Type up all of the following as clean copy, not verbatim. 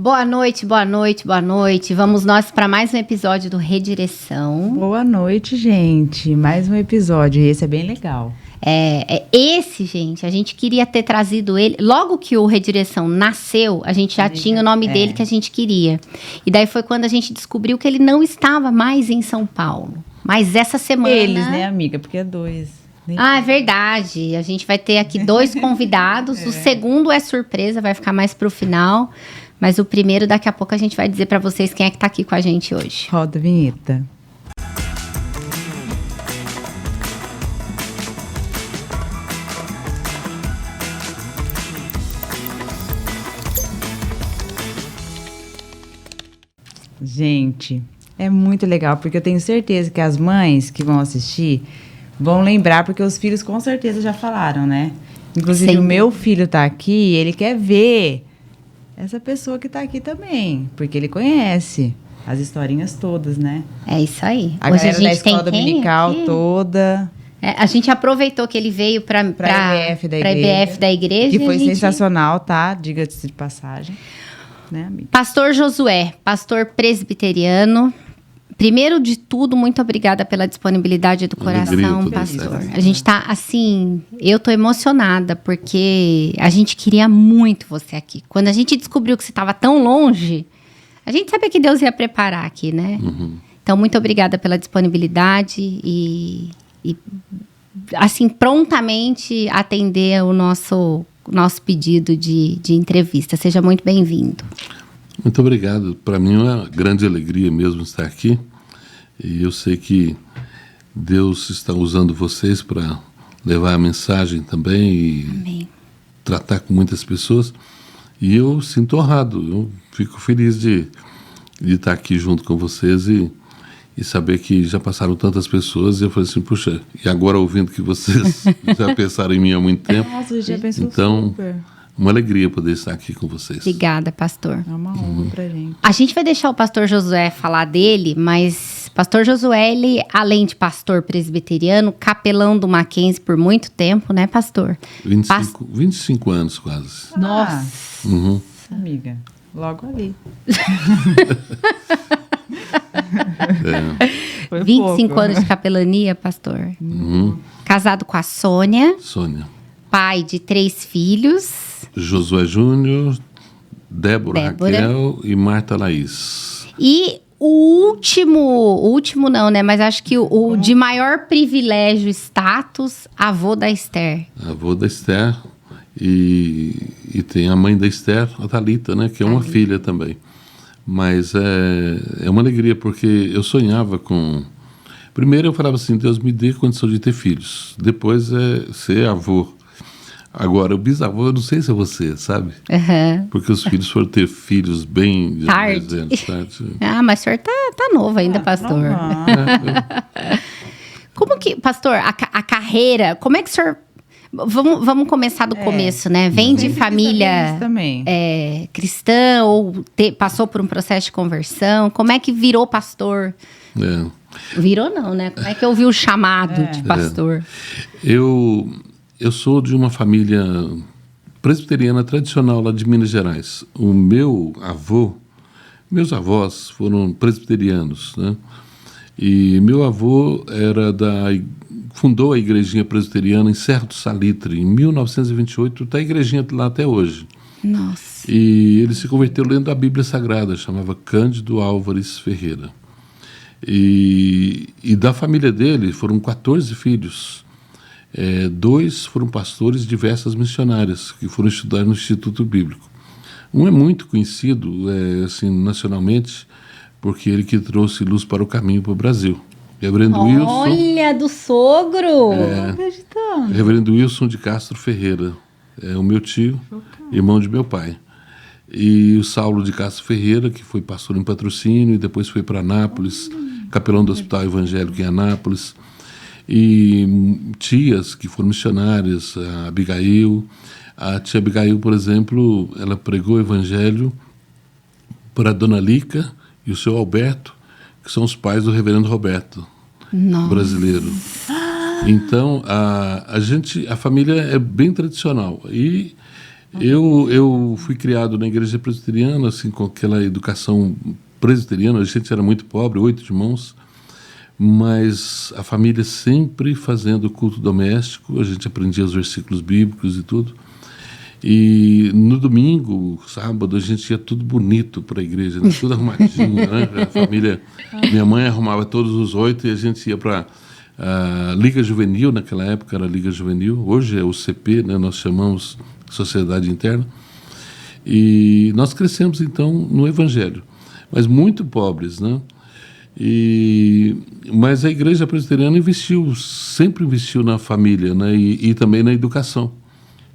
Boa noite, boa noite, boa noite. Vamos nós para mais um episódio do Redireção. Boa noite, gente. Mais um episódio. Esse é bem legal. Esse, gente, a gente queria ter trazido ele. Logo que o Redireção nasceu, a gente já tinha o nome dele que a gente queria. E daí foi quando a gente descobriu que ele não estava mais em São Paulo. Mas essa semana... Eles, né, amiga? Porque é dois. Ah, é verdade. A gente vai ter aqui 2 convidados. O segundo é surpresa, vai ficar mais pro final. Mas o primeiro, daqui a pouco, a gente vai dizer para vocês quem é que tá aqui com a gente hoje. Roda a vinheta. Gente, é muito legal, porque eu tenho certeza que as mães que vão assistir vão lembrar, porque os filhos com certeza já falaram, né? Inclusive, o meu filho tá aqui, ele quer ver essa pessoa que tá aqui também, porque ele conhece as historinhas todas, né? É isso aí. A Hoje galera da escola dominical toda. A gente aproveitou que ele veio para IBF da igreja. Que foi sensacional, tá? Diga-se de passagem. Né, amiga? Pastor Josué, pastor presbiteriano. Primeiro de tudo, muito obrigada pela disponibilidade do coração, pastor. A gente tá, assim, eu tô emocionada, porque a gente queria muito você aqui. Quando a gente descobriu que você estava tão longe, a gente sabia que Deus ia preparar aqui, né? Uhum. Então, muito obrigada pela disponibilidade e assim, prontamente atender o nosso pedido de entrevista. Seja muito bem-vindo. Muito obrigado. Para mim é uma grande alegria mesmo estar aqui. E eu sei que Deus está usando vocês para levar a mensagem também e Amém. Tratar com muitas pessoas. E eu sinto honrado. Eu fico feliz de estar aqui junto com vocês e saber que já passaram tantas pessoas. E eu falei assim, puxa, e agora ouvindo que vocês já pensaram em mim há muito tempo. Nossa, já pensou então, super. Uma alegria poder estar aqui com vocês. Obrigada, pastor. É uma honra pra gente. A gente vai deixar o pastor Josué falar dele, mas pastor Josué, ele, além de pastor presbiteriano, capelão do Mackenzie por muito tempo, né, pastor? 25 anos quase. Nossa. Uhum. Amiga, logo ali. Foi 25 pouco. anos de capelania, pastor. Uhum. Casado com a Sônia. Pai de 3 filhos. Josué Júnior, Débora Raquel e Marta Laís. E o último não, né? Mas acho que o de maior privilégio, status, avô da Esther. Avô da Esther. E tem a mãe da Esther, a Thalita, né? Que é uma filha também. Mas é uma alegria, porque eu sonhava com... Primeiro eu falava assim, Deus me dê condição de ter filhos. Depois é ser avô. Agora, o bisavô, eu não sei se é você, sabe? Uhum. Porque os filhos foram ter filhos bem... Tarde. Ah, mas o senhor tá novo ainda, pastor. Como que, pastor, a carreira, como é que o senhor... Vamos começar do começo, né? Vem de família cristã ou passou por um processo de conversão? Como é que virou pastor? Virou não, né? Como é que ouviu o chamado de pastor? Eu sou de uma família presbiteriana tradicional lá de Minas Gerais. O meu avô, meus avós foram presbiterianos, né? E meu avô fundou a igrejinha presbiteriana em Serra do Salitre, em 1928, está a igrejinha lá até hoje. Nossa. E ele se converteu lendo a Bíblia Sagrada, chamava Cândido Álvares Ferreira. E da família dele foram 14 filhos. 2 foram pastores de diversas missionárias que foram estudar no Instituto Bíblico. Um é muito conhecido assim, nacionalmente, porque ele que trouxe luz para o caminho para o Brasil. Reverendo Wilson. Olha, do sogro! Não acreditando. Reverendo Wilson de Castro Ferreira. É o meu tio, irmão de meu pai. E o Saulo de Castro Ferreira, que foi pastor em Patrocínio e depois foi para Anápolis, capelão do Hospital Evangélico em Anápolis. E tias que foram missionárias, a Abigail. A tia Abigail, por exemplo, ela pregou o evangelho para a dona Lica e o seu Alberto, que são os pais do reverendo Roberto, brasileiro. Então, a família é bem tradicional. E Eu fui criado na igreja presbiteriana, assim, com aquela educação presbiteriana. A gente era muito pobre, 8 irmãos, mas a família sempre fazendo culto doméstico. A gente aprendia os versículos bíblicos e tudo. E no domingo, sábado, a gente ia tudo bonito para a igreja, né? Tudo arrumadinho, né? A família, minha mãe arrumava todos os 8 e a gente ia para a Liga Juvenil. Naquela época era a Liga Juvenil, hoje é o CP, né? Nós chamamos Sociedade Interna. E nós crescemos então no Evangelho, mas muito pobres, né? Mas a igreja presbiteriana sempre investiu na família, né? E também na educação.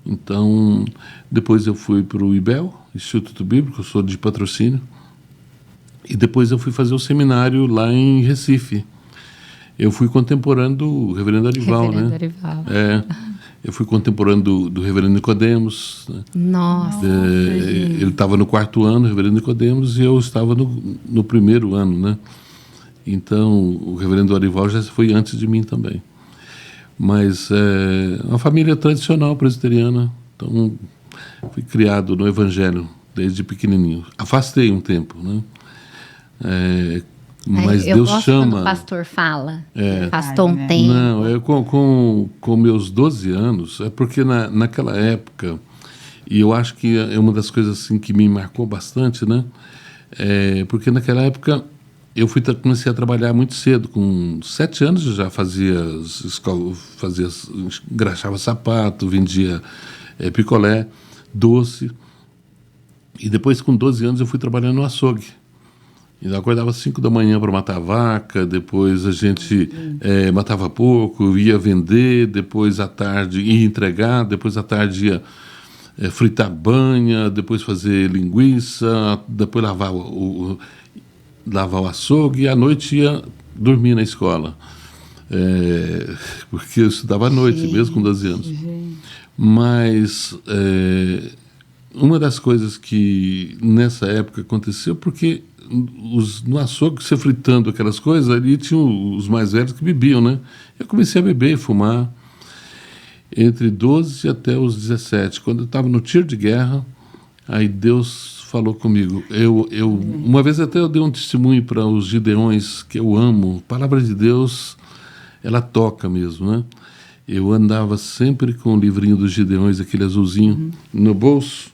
Então, depois eu fui para o IBEL, Instituto Bíblico, eu sou de Patrocínio, e depois eu fui fazer o seminário lá em Recife. Eu fui contemporâneo do reverendo Arival, né? Arival. Eu fui contemporâneo do reverendo Nicodemos. Né? Nossa. Ele estava no 4º ano, o reverendo Nicodemos, e eu estava no 1º ano, né? Então, o reverendo Arival já foi antes de mim também. Mas é uma família tradicional presbiteriana, então fui criado no Evangelho desde pequenininho. Afastei um tempo, né? Mas eu Deus gosto chama. quando o pastor fala, afastou um tempo. Não, com meus 12 anos, é porque naquela época, e eu acho que é uma das coisas assim que me marcou bastante, né? Porque naquela época eu comecei a trabalhar muito cedo, com 7 anos eu já engraxava sapato, vendia picolé, doce, e depois com 12 anos eu fui trabalhando no açougue. Eu acordava às 5 da manhã para matar vaca, depois a gente matava porco, ia vender, depois à tarde ia entregar, depois à tarde ia fritar banha, depois fazer linguiça, depois lavar o açougue, e à noite ia dormir na escola. Porque eu estudava à noite, mesmo com 12 anos. Mas uma das coisas que nessa época aconteceu, porque no açougue, você fritando aquelas coisas, ali tinham os mais velhos que bebiam, né? Eu comecei a beber e fumar entre 12 até os 17. Quando eu estava no tiro de guerra, aí Deus falou comigo. Uma vez até eu dei um testemunho para os gideões, que eu amo. A palavra de Deus, ela toca mesmo, né? Eu andava sempre com o livrinho dos gideões, aquele azulzinho, no bolso.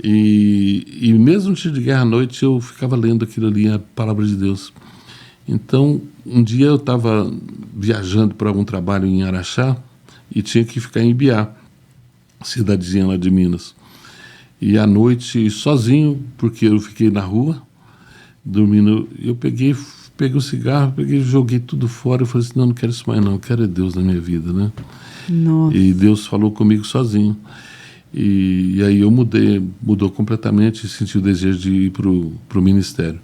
E mesmo no tiro de guerra à noite, eu ficava lendo aquilo ali, a palavra de Deus. Então, um dia eu estava viajando para algum trabalho em Araxá e tinha que ficar em Ibiá, cidadezinha lá de Minas. E à noite, sozinho, porque eu fiquei na rua, dormindo, eu peguei o cigarro, joguei tudo fora. Eu falei assim, não quero isso mais não, eu quero é Deus na minha vida, né? Nossa. E Deus falou comigo sozinho. E aí mudou completamente, senti o desejo de ir para o ministério.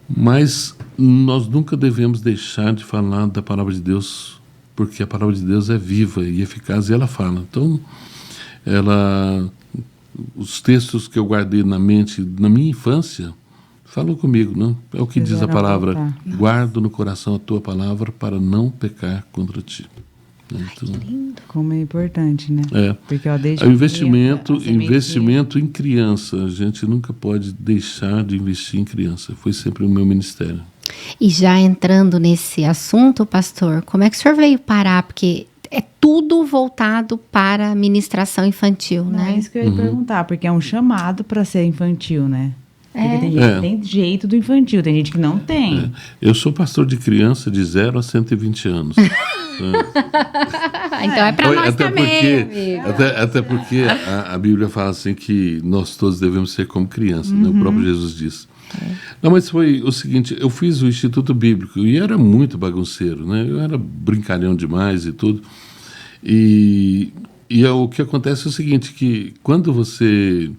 Mas nós nunca devemos deixar de falar da palavra de Deus, porque a palavra de Deus é viva e eficaz, e ela fala. Então, os textos que eu guardei na mente na minha infância falam comigo, né? É o que diz a palavra: guardo no coração a tua palavra para não pecar contra ti. Então, ai, que lindo. Como é importante, né? Porque investimento em criança. A gente nunca pode deixar de investir em criança. Foi sempre o meu ministério. E já entrando nesse assunto, pastor, como é que o senhor veio parar? Porque é tudo voltado para a ministração infantil, né? É isso que eu ia perguntar, porque é um chamado para ser infantil, né? Porque tem gente que tem jeito do infantil, tem gente que não tem. Eu sou pastor de criança de 0 a 120 anos. Então é para nós até também. Até porque a Bíblia fala assim que nós todos devemos ser como crianças, né? O próprio Jesus diz. Não, mas foi o seguinte, eu fiz o Instituto Bíblico e era muito bagunceiro, né? Eu era brincalhão demais e tudo. E o que acontece é o seguinte, que quando você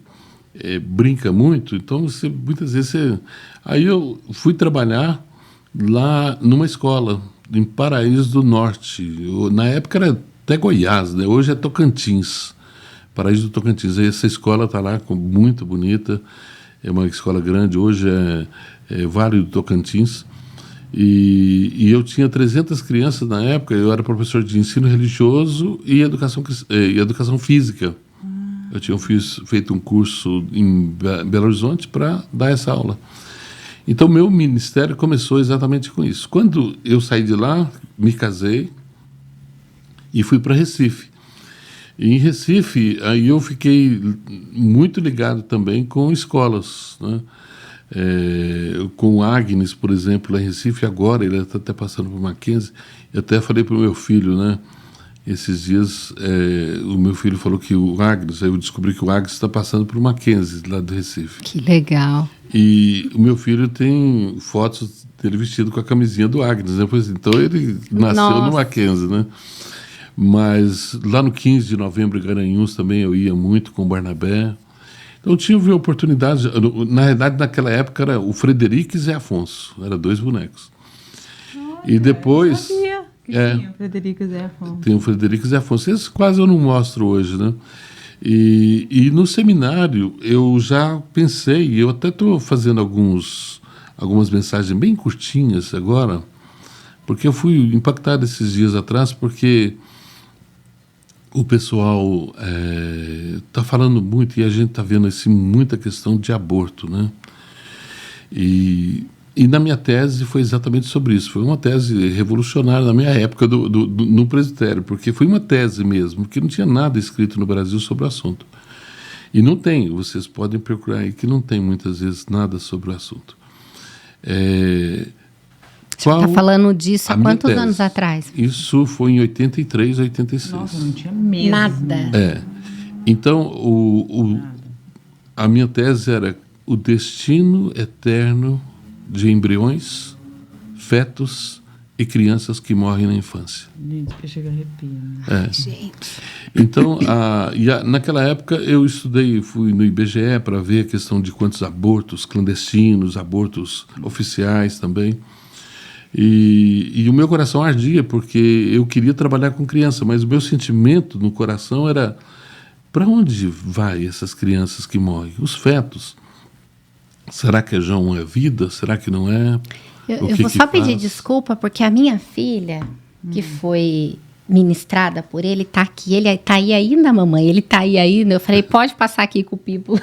brinca muito, então muitas vezes Aí eu fui trabalhar lá numa escola, em Paraíso do Norte. Na época era até Goiás, né? Hoje é Tocantins, Paraíso do Tocantins. Aí essa escola está lá, muito bonita, é uma escola grande, hoje é Vale do Tocantins. E eu tinha 300 crianças na época, eu era professor de ensino religioso e educação física. Eu tinha feito um curso em Belo Horizonte para dar essa aula. Então, meu ministério começou exatamente com isso. Quando eu saí de lá, me casei e fui para Recife. E em Recife, aí eu fiquei muito ligado também com escolas, né? Com o Agnes, por exemplo, lá em Recife, agora ele está até passando por Mackenzie. Eu até falei para o meu filho, né? Esses dias, o meu filho falou que o Agnes, aí eu descobri que o Agnes está passando por Mackenzie, lá do Recife. Que legal. E o meu filho tem fotos dele vestido com a camisinha do Agnes, né? Então ele nasceu no Mackenzie, né? Mas lá no 15 de novembro, em Garanhuns, também eu ia muito com o Barnabé. Então eu tive a oportunidade, na realidade naquela época era o Frederico e Zé Afonso, eram 2 bonecos. E depois... Eu sabia que tinha o Frederico e Zé Afonso. Tem o Frederico e Zé Afonso. Esses quase eu não mostro hoje, né? E no seminário eu já pensei, eu até estou fazendo algumas mensagens bem curtinhas agora, porque eu fui impactado esses dias atrás, porque o pessoal está falando muito, e a gente está vendo assim, muita questão de aborto, né? E na minha tese foi exatamente sobre isso. Foi uma tese revolucionária na minha época no presbitério, porque foi uma tese mesmo, porque não tinha nada escrito no Brasil sobre o assunto. E não tem, vocês podem procurar aí que não tem muitas vezes nada sobre o assunto. Você está falando disso há quantos anos atrás? Isso foi em 83, 86. Nossa, não tinha mesmo. Nada. Então, a minha tese era o destino eterno de embriões, fetos e crianças que morrem na infância. Gente, eu chego a arrepiar. Gente. Então, naquela época eu fui no IBGE para ver a questão de quantos abortos clandestinos, abortos oficiais também. E o meu coração ardia, porque eu queria trabalhar com criança, mas o meu sentimento no coração era: para onde vai essas crianças que morrem? Os fetos. Será que já é vida? Será que não é? Eu vou só pedir desculpa, porque a minha filha, que foi ministrada por ele, tá aqui. Ele tá aí ainda, mamãe? Ele tá aí ainda? Eu falei, pode passar aqui com o Pipo.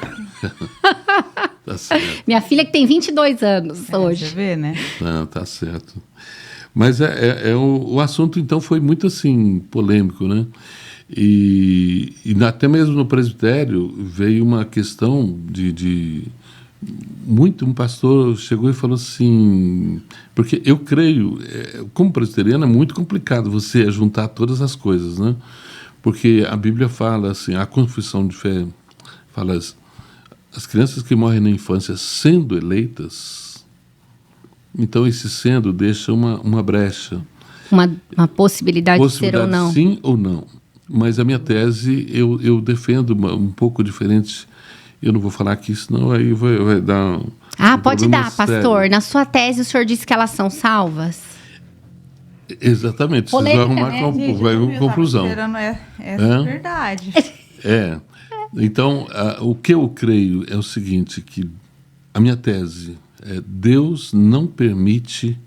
Tá certo. Minha filha que tem 22 anos hoje. Você vê, né? Não, tá certo. Mas o assunto, então, foi muito, assim, polêmico, né? E até mesmo no presbitério veio uma questão um pastor chegou e falou assim, porque eu creio, como presbiteriano é muito complicado você juntar todas as coisas, né? Porque a Bíblia fala assim, a confissão de fé fala assim, as crianças que morrem na infância sendo eleitas, então esse sendo deixa uma brecha. Uma possibilidade de ser ou não. Sim ou não. Mas a minha tese eu defendo um pouco diferente. Eu não vou falar aqui, senão aí vai dar pode dar, pastor. Sério. Na sua tese, o senhor disse que elas são salvas? Exatamente. Polêmica, Vocês vão arrumar vai uma conclusão. Essa verdade. Então, o que eu creio é o seguinte, que a minha tese é: Deus não permite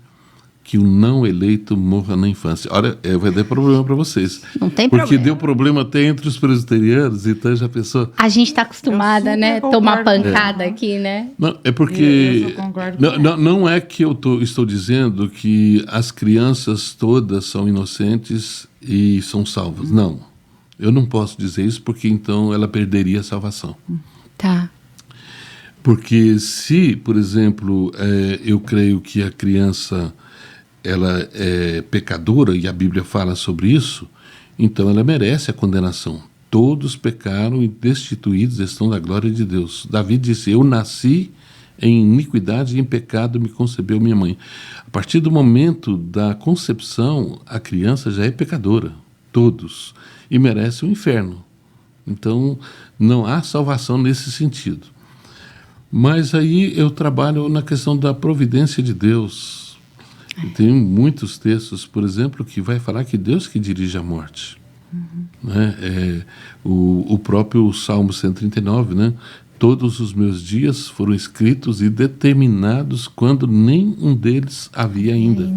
que o não eleito morra na infância. Olha, vai dar problema para vocês. Não tem porque problema. Deu problema até entre os presbiterianos, então já pensou... A gente está acostumada, né? Tomar pancada aqui, né? Não, é porque... Eu concordo não é que eu estou dizendo que as crianças todas são inocentes e são salvas. Não. Eu não posso dizer isso, porque então ela perderia a salvação. Tá. Porque se, por exemplo, eu creio que a criança ela é pecadora, e a Bíblia fala sobre isso, então ela merece a condenação. Todos pecaram e destituídos estão da glória de Deus. Davi disse, eu nasci em iniquidade e em pecado me concebeu minha mãe. A partir do momento da concepção, a criança já é pecadora, todos, e merece o inferno. Então, não há salvação nesse sentido. Mas aí eu trabalho na questão da providência de Deus. E tem muitos textos, por exemplo, que vai falar que Deus que dirige a morte. Né? O próprio Salmo 139, né? Todos os meus dias foram escritos e determinados quando nenhum deles havia ainda.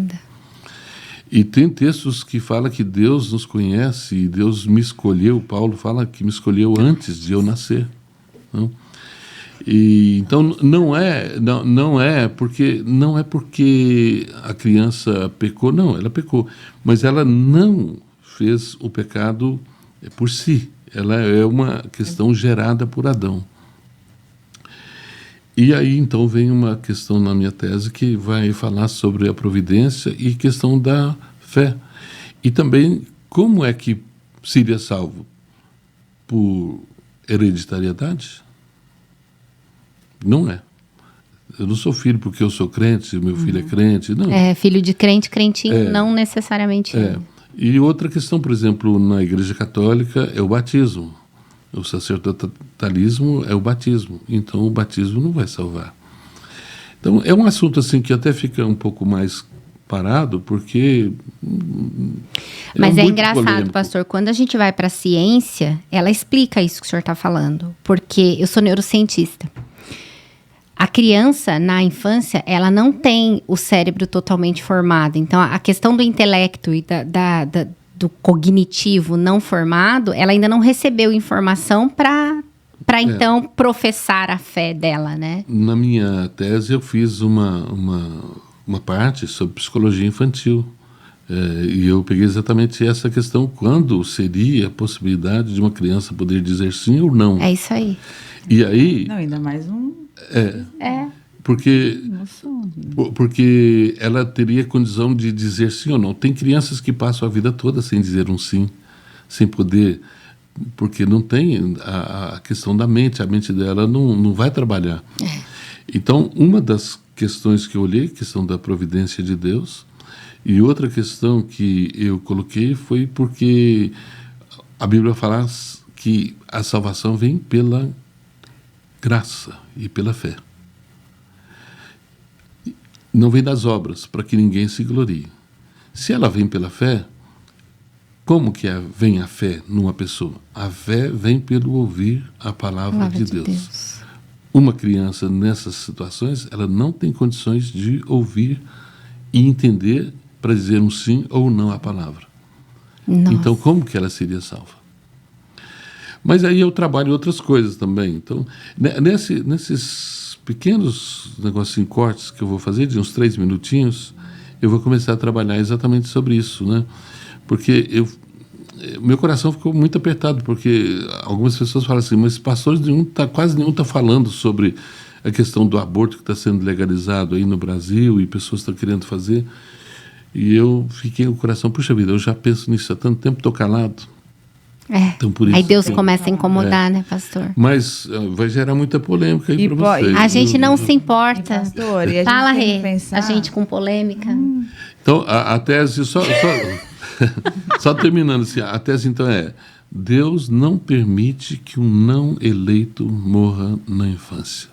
E tem textos que falam que Deus nos conhece e Deus me escolheu. Paulo fala que me escolheu antes de eu nascer. Não? E, então não é porque a criança pecou, não, ela pecou, mas ela não fez o pecado por si. Ela é uma questão gerada por Adão. E aí, então, vem uma questão na minha tese que vai falar sobre a providência e questão da fé. E também, como é que seria salvo? Por hereditariedade? Não é. Eu não sou filho porque eu sou crente, meu filho é crente, não. Filho de crente, crentinho, não necessariamente. E outra questão, por exemplo, na Igreja Católica, é o batismo. O sacerdotalismo é o batismo. Então, o batismo não vai salvar. Então, é um assunto assim que até fica um pouco mais parado, porque... Mas é engraçado, polêmico. Pastor, quando a gente vai para a ciência, ela explica isso que o senhor está falando. Porque eu sou neurocientista. A criança, na infância, ela não tem o cérebro totalmente formado. Então, a questão do intelecto e do cognitivo não formado, ela ainda não recebeu informação para então professar a fé dela, né? Na minha tese eu fiz uma parte sobre psicologia infantil. E eu peguei exatamente essa questão, quando seria a possibilidade de uma criança poder dizer sim ou não. É isso aí. E aí... Não, ainda mais um... Porque ela teria condição de dizer sim ou não. Tem crianças que passam a vida toda sem dizer um sim, sem poder, porque não tem a questão da mente, a mente dela não vai trabalhar. Então, uma das questões que eu olhei, questão da providência de Deus, e outra questão que eu coloquei foi porque a Bíblia fala que a salvação vem pela graça e pela fé. Não vem das obras, para que ninguém se glorie. Se ela vem pela fé, como que vem a fé numa pessoa? A fé vem pelo ouvir a palavra de Deus. Uma criança, nessas situações, ela não tem condições de ouvir e entender para dizer um sim ou não à palavra. Nossa. Então, como que ela seria salva? Mas aí eu trabalho outras coisas também. Então, nesses pequenos negocinhos, cortes que eu vou fazer, de uns 3 minutinhos, eu vou começar a trabalhar exatamente sobre isso, né? Porque meu coração ficou muito apertado, porque algumas pessoas falam assim, mas pastores quase nenhum está falando sobre a questão do aborto que está sendo legalizado aí no Brasil e pessoas estão querendo fazer. E eu fiquei com o coração, puxa vida, eu já penso nisso há tanto tempo, estou calado. Então, por isso aí Deus começa a incomodar, né, pastor? Mas vai gerar muita polêmica aí para vocês. A gente não se importa. Pastor, e fala, Rê, a gente com polêmica. Então, a tese, só terminando assim, a tese então é: Deus não permite que um não eleito morra na infância.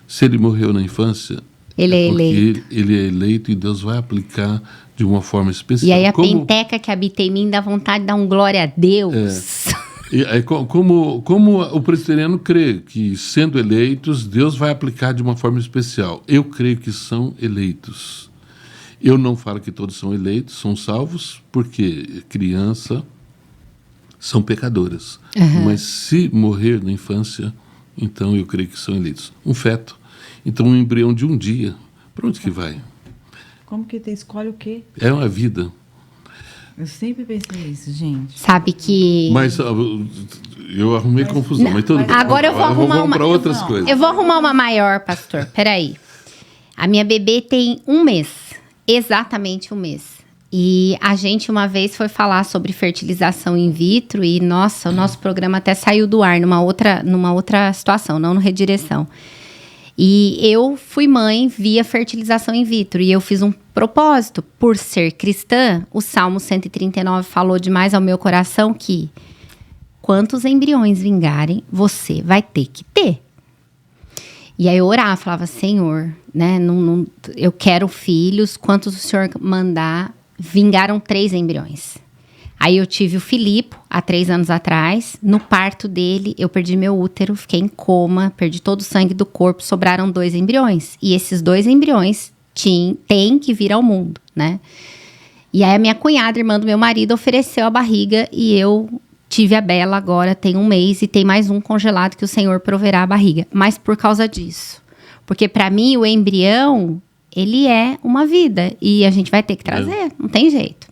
Se ele morreu na infância, ele é eleito. Ele é eleito e Deus vai aplicar de uma forma especial. E aí a penteca que habita em mim dá vontade de dar um glória a Deus. Como o presbiteriano crê que, sendo eleitos, Deus vai aplicar de uma forma especial. Eu creio que são eleitos. Eu não falo que todos são eleitos, são salvos, porque criança são pecadoras. Mas se morrer na infância, então eu creio que são eleitos. Um feto. Então, um embrião de um dia, para onde que vai? Como que você escolhe o quê? É uma vida. Eu sempre pensei isso, gente. Sabe que... Mas eu arrumei confusão. Mas tudo bem. Agora eu vou arrumar para outras coisas. Eu vou arrumar uma maior, pastor. Peraí. A minha bebê tem 1 mês. Exatamente 1 mês. E a gente uma vez foi falar sobre fertilização in vitro e, nossa, o nosso programa até saiu do ar numa outra situação, não no Redireção. E eu fui mãe via fertilização in vitro. E eu fiz um propósito. Por ser cristã, o Salmo 139 falou demais ao meu coração que quantos embriões vingarem, você vai ter que ter. E aí eu orava, falava, Senhor, né, eu quero filhos, quantos o Senhor mandar, vingaram 3 embriões. Aí eu tive o Filipe, há 3 anos atrás. No parto dele, eu perdi meu útero, fiquei em coma, perdi todo o sangue do corpo, sobraram 2 embriões. E esses 2 embriões têm que vir ao mundo, né? E aí a minha cunhada, irmã do meu marido, ofereceu a barriga e eu tive a Bela agora, tem 1 mês, e tem mais um congelado que o Senhor proverá a barriga. Mas por causa disso. Porque para mim o embrião, ele é uma vida e a gente vai ter que trazer, não tem jeito.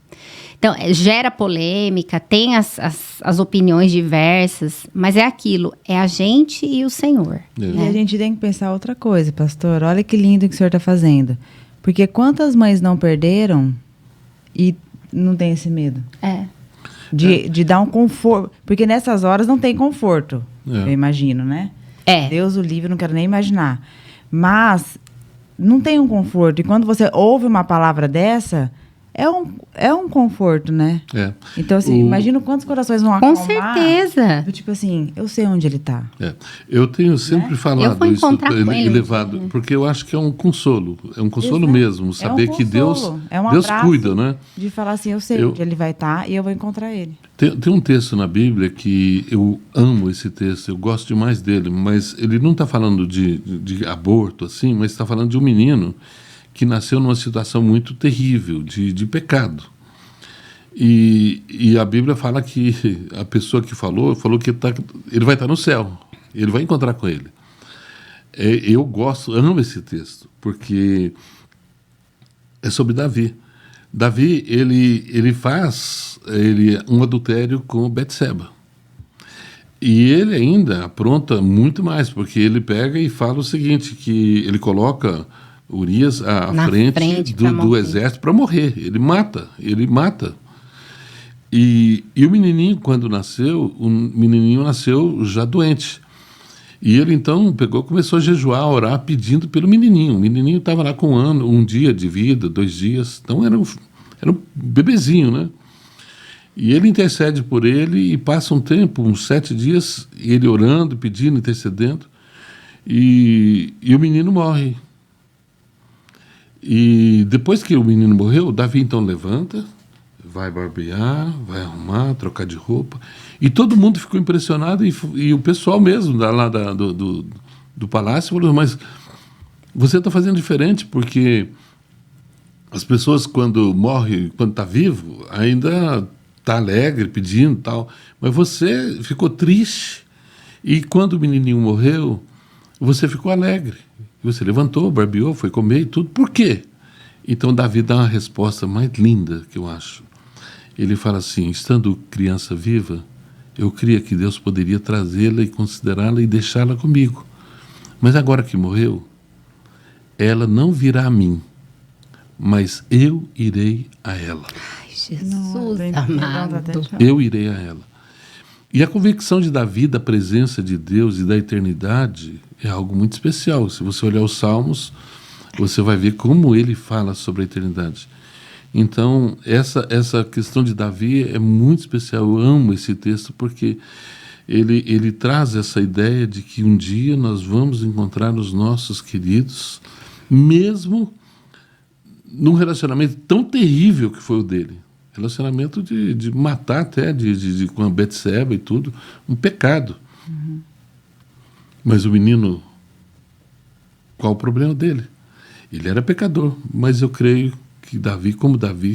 Então, gera polêmica, tem as opiniões diversas, mas é aquilo, é a gente e o Senhor. E a gente tem que pensar outra coisa, pastor. Olha que lindo que o senhor está fazendo. Porque quantas mães não perderam e não tem esse medo? De dar um conforto. Porque nessas horas não tem conforto, eu imagino, né? Deus o livre, não quero nem imaginar. Mas não tem um conforto. E quando você ouve uma palavra dessa... É um conforto, né? Então, assim, imagina quantos corações vão acalmar. Com certeza. Tipo assim, eu sei onde ele está. Eu tenho sempre falado isso, elevado, porque eu acho que é um consolo. É um consolo mesmo, saber que Deus cuida, né? De falar assim, eu sei onde ele vai estar e eu vou encontrar ele. Tem um texto na Bíblia que eu amo esse texto, eu gosto demais dele, mas ele não está falando de aborto, assim, mas está falando de um menino que nasceu numa situação muito terrível, de pecado. E a Bíblia fala que a pessoa que falou que ele vai estar no céu, ele vai encontrar com ele. Eu amo esse texto, porque é sobre Davi. Davi, ele faz um adultério com Betseba. E ele ainda apronta muito mais, porque ele pega e fala o seguinte, que ele coloca Urias à frente do exército para morrer. Ele mata. E o menininho, quando nasceu, nasceu já doente. E ele então começou a jejuar, a orar, pedindo pelo menininho. O menininho estava lá com um dia de vida, 2 dias. Então era um bebezinho, né? E ele intercede por ele e passa um tempo, uns 7 dias, ele orando, pedindo, intercedendo. E o menino morre. E depois que o menino morreu, Davi então levanta, vai barbear, vai arrumar, trocar de roupa. E todo mundo ficou impressionado, e o pessoal mesmo lá do palácio falou, mas você está fazendo diferente, porque as pessoas quando morre, quando está vivo, ainda está alegre, pedindo e tal, mas você ficou triste, e quando o menininho morreu, você ficou alegre. Você levantou, barbeou, foi comer e tudo. Por quê? Então Davi dá uma resposta mais linda que eu acho. Ele fala assim, estando criança viva, eu cria que Deus poderia trazê-la e considerá-la e deixá-la comigo. Mas agora que morreu, ela não virá a mim, mas eu irei a ela. Ai, Jesus amado. Eu irei a ela. E a convicção de Davi da presença de Deus e da eternidade é algo muito especial. Se você olhar os Salmos, você vai ver como ele fala sobre a eternidade. Então, essa questão de Davi é muito especial. Eu amo esse texto porque ele traz essa ideia de que um dia nós vamos encontrar os nossos queridos, mesmo num relacionamento tão terrível que foi o dele. Relacionamento de matar até, com a Betseba e tudo, um pecado. Mas o menino, qual o problema dele? Ele era pecador, mas eu creio que Davi,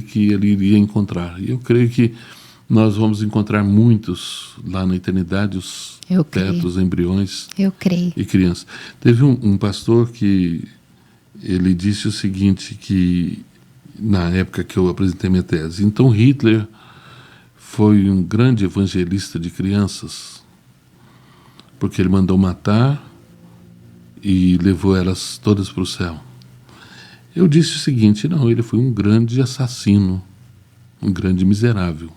que ele iria encontrar. E eu creio que nós vamos encontrar muitos lá na eternidade, os fetos, embriões e crianças. Teve um pastor que ele disse o seguinte, que na época que eu apresentei minha tese, então Hitler foi um grande evangelista de crianças, porque ele mandou matar e levou elas todas para o céu. Eu disse o seguinte, não, ele foi um grande assassino, um grande miserável,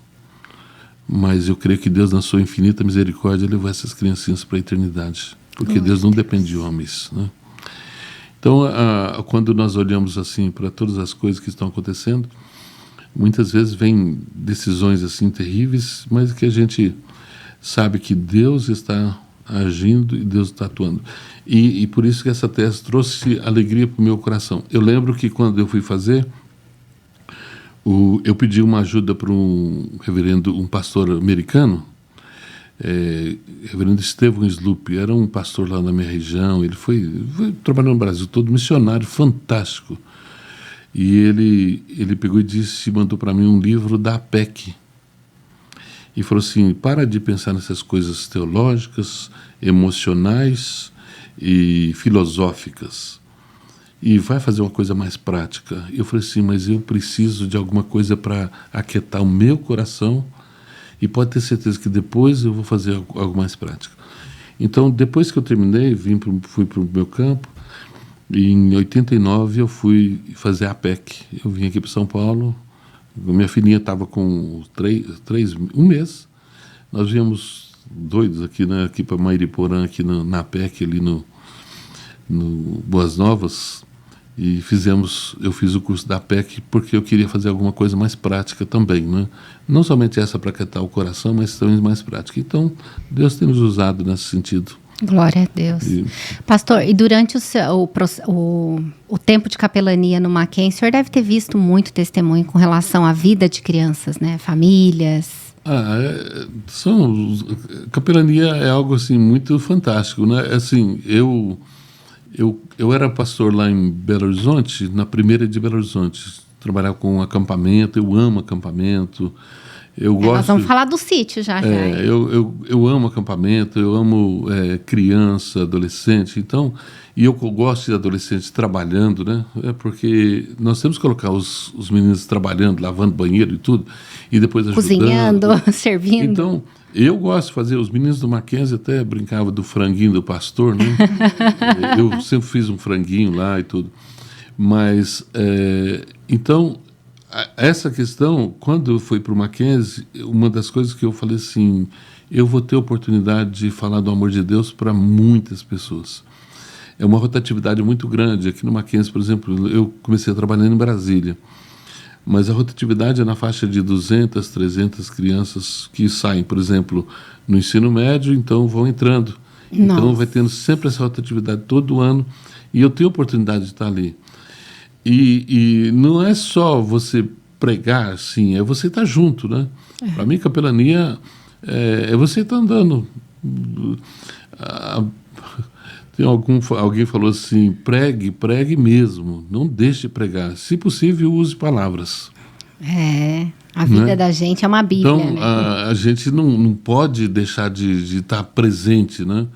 mas eu creio que Deus, na sua infinita misericórdia, levou essas criancinhas para a eternidade, porque Deus não depende de homens, né? Então, quando nós olhamos assim para todas as coisas que estão acontecendo, muitas vezes vem decisões assim terríveis, mas que a gente sabe que Deus está agindo e Deus está atuando. E por isso que essa tese trouxe alegria para o meu coração. Eu lembro que quando eu fui fazer, eu pedi uma ajuda para um pastor americano, reverendo Stephen Sloop, era um pastor lá na minha região, ele foi trabalhando no Brasil todo, missionário fantástico, E ele pegou e mandou para mim um livro da APEC. E falou assim, para de pensar nessas coisas teológicas, emocionais e filosóficas. E vai fazer uma coisa mais prática. Eu falei assim, mas eu preciso de alguma coisa para aquietar o meu coração e pode ter certeza que depois eu vou fazer algo mais prático. Então, depois que eu terminei, fui para o meu campo e em 89 eu fui fazer a APEC. Eu vim aqui para São Paulo, minha filhinha estava com um mês. Nós viemos doidos aqui, né, aqui para Mairiporã, aqui na APEC, ali no Boas Novas. E eu fiz o curso da APEC porque eu queria fazer alguma coisa mais prática também, né? Não somente essa para aquietar o coração, mas também mais prática. Então, Deus tem nos usado nesse sentido. Glória a Deus. Pastor, e durante o tempo de capelania no Mackenzie, o senhor deve ter visto muito testemunho com relação à vida de crianças, né? Famílias. Capelania é algo assim muito fantástico, né? Assim, eu era pastor lá em Belo Horizonte, na primeira de Belo Horizonte. Trabalhava com acampamento, eu amo acampamento. Nós vamos falar do sítio já. Eu amo acampamento, eu amo criança, adolescente. Então, e eu gosto de adolescentes trabalhando, né? Porque nós temos que colocar os meninos trabalhando, lavando banheiro e tudo, e depois ajudando. Cozinhando, servindo. Então, eu gosto de fazer, os meninos do Mackenzie até brincavam do franguinho do pastor, né? Eu sempre fiz um franguinho lá e tudo. Mas, então, essa questão, quando eu fui para o Mackenzie, uma das coisas que eu falei assim, eu vou ter a oportunidade de falar do amor de Deus para muitas pessoas. É uma rotatividade muito grande. Aqui no Mackenzie, por exemplo, eu comecei trabalhando em Brasília. Mas a rotatividade é na faixa de 200, 300 crianças que saem, por exemplo, no ensino médio, então vão entrando. Nossa. Então vai tendo sempre essa rotatividade todo ano e eu tenho a oportunidade de estar ali. E não é só você pregar, assim, é você estar junto, né? Para mim, capelania é você estar andando. Alguém falou assim, pregue mesmo, não deixe de pregar. Se possível, use palavras. A vida da gente é uma Bíblia. Então, a gente não pode deixar de estar presente, né?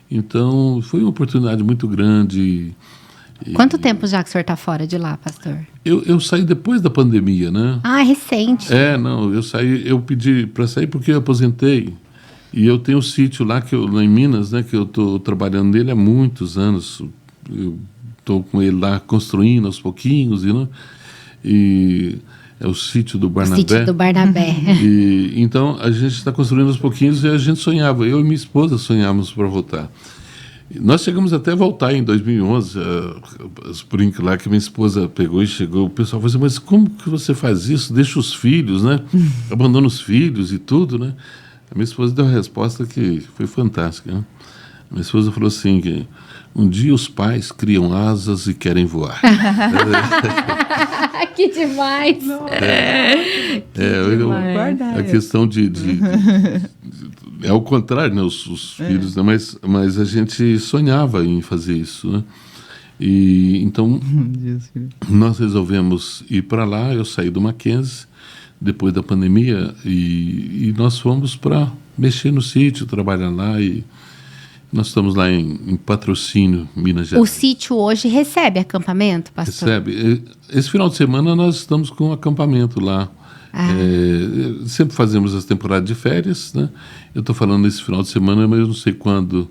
Então, foi uma oportunidade muito grande. Quanto tempo já que o senhor está fora de lá, pastor? Eu saí depois da pandemia, né? É recente. Eu pedi para sair porque eu aposentei. E eu tenho um sítio lá, lá em Minas, né, que eu estou trabalhando nele há muitos anos. Eu estou com ele lá construindo aos pouquinhos, né? E é o sítio do Barnabé. O sítio do Barnabé. Então, a gente está construindo aos pouquinhos e a gente sonhava. Eu e minha esposa sonhávamos para voltar. Nós chegamos até a voltar em 2011. Os brincos lá que minha esposa pegou e chegou. O pessoal falou assim, mas como que você faz isso? Deixa os filhos, né? Abandona os filhos e tudo, né? A minha esposa deu uma resposta que foi fantástica, né? Minha esposa falou assim, que um dia os pais criam asas e querem voar. Que demais! A questão é o contrário, né? Os filhos, né? Mas a gente sonhava em fazer isso, né? E então nós resolvemos ir para lá. Eu saí do Mackenzie depois da pandemia e nós fomos para mexer no sítio, trabalhar lá e nós estamos lá em Patrocínio, Minas Gerais. O sítio hoje recebe acampamento, pastor? Recebe. Esse final de semana nós estamos com um acampamento lá. Sempre fazemos as temporadas de férias, né? Eu estou falando esse final de semana, mas eu não sei quando.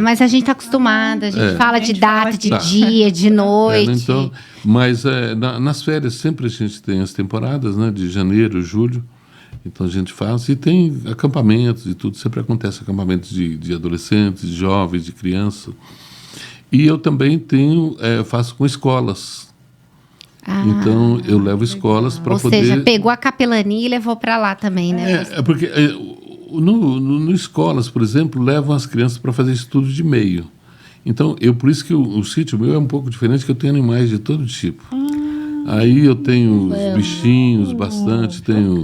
Mas a gente está acostumado, a gente fala de data, de dia, de noite. Então, mas nas férias sempre a gente tem as temporadas, né? De janeiro, julho. Então a gente faz e tem acampamentos e tudo. Sempre acontece acampamentos de adolescentes, de jovens, de crianças. E eu também faço com escolas. Então eu levo escolas para poder... Ou seja, pegou a capelania e levou para lá também, né? Porque no escolas, por exemplo, levam as crianças para fazer estudo de meio. Então, por isso que o sítio meu é um pouco diferente, que eu tenho animais de todo tipo. Aí eu tenho os bichinhos bastante, tenho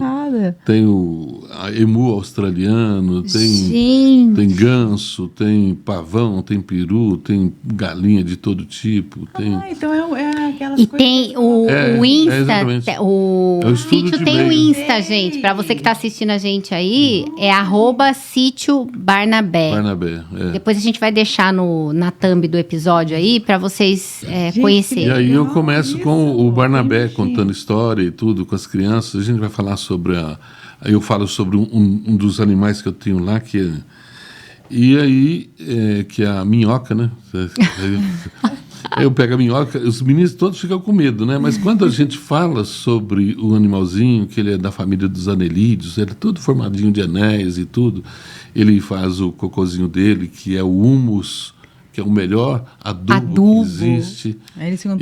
a emu australiano, tem ganso, tem pavão, tem peru, tem galinha de todo tipo. Então é aquelas e coisas... tem o Insta, o sítio tem meio. o Insta, gente. Para você que está assistindo a gente aí, é @sítio Barnabé. Depois a gente vai deixar na thumb do episódio aí para vocês conhecerem. E aí eu começo com o Barnabé contando história e tudo com as crianças. A gente vai falar sobre aí eu falo sobre um dos animais que eu tenho lá, que é... E aí, que é a minhoca, né? Eu pego a minhoca, os meninos todos ficam com medo, né? Mas quando a gente fala sobre o animalzinho, que ele é da família dos anelídeos, ele é todo formadinho de anéis e tudo, ele faz o cocôzinho dele, que é o humus, que é o melhor adubo. Que existe. Aí eles ficam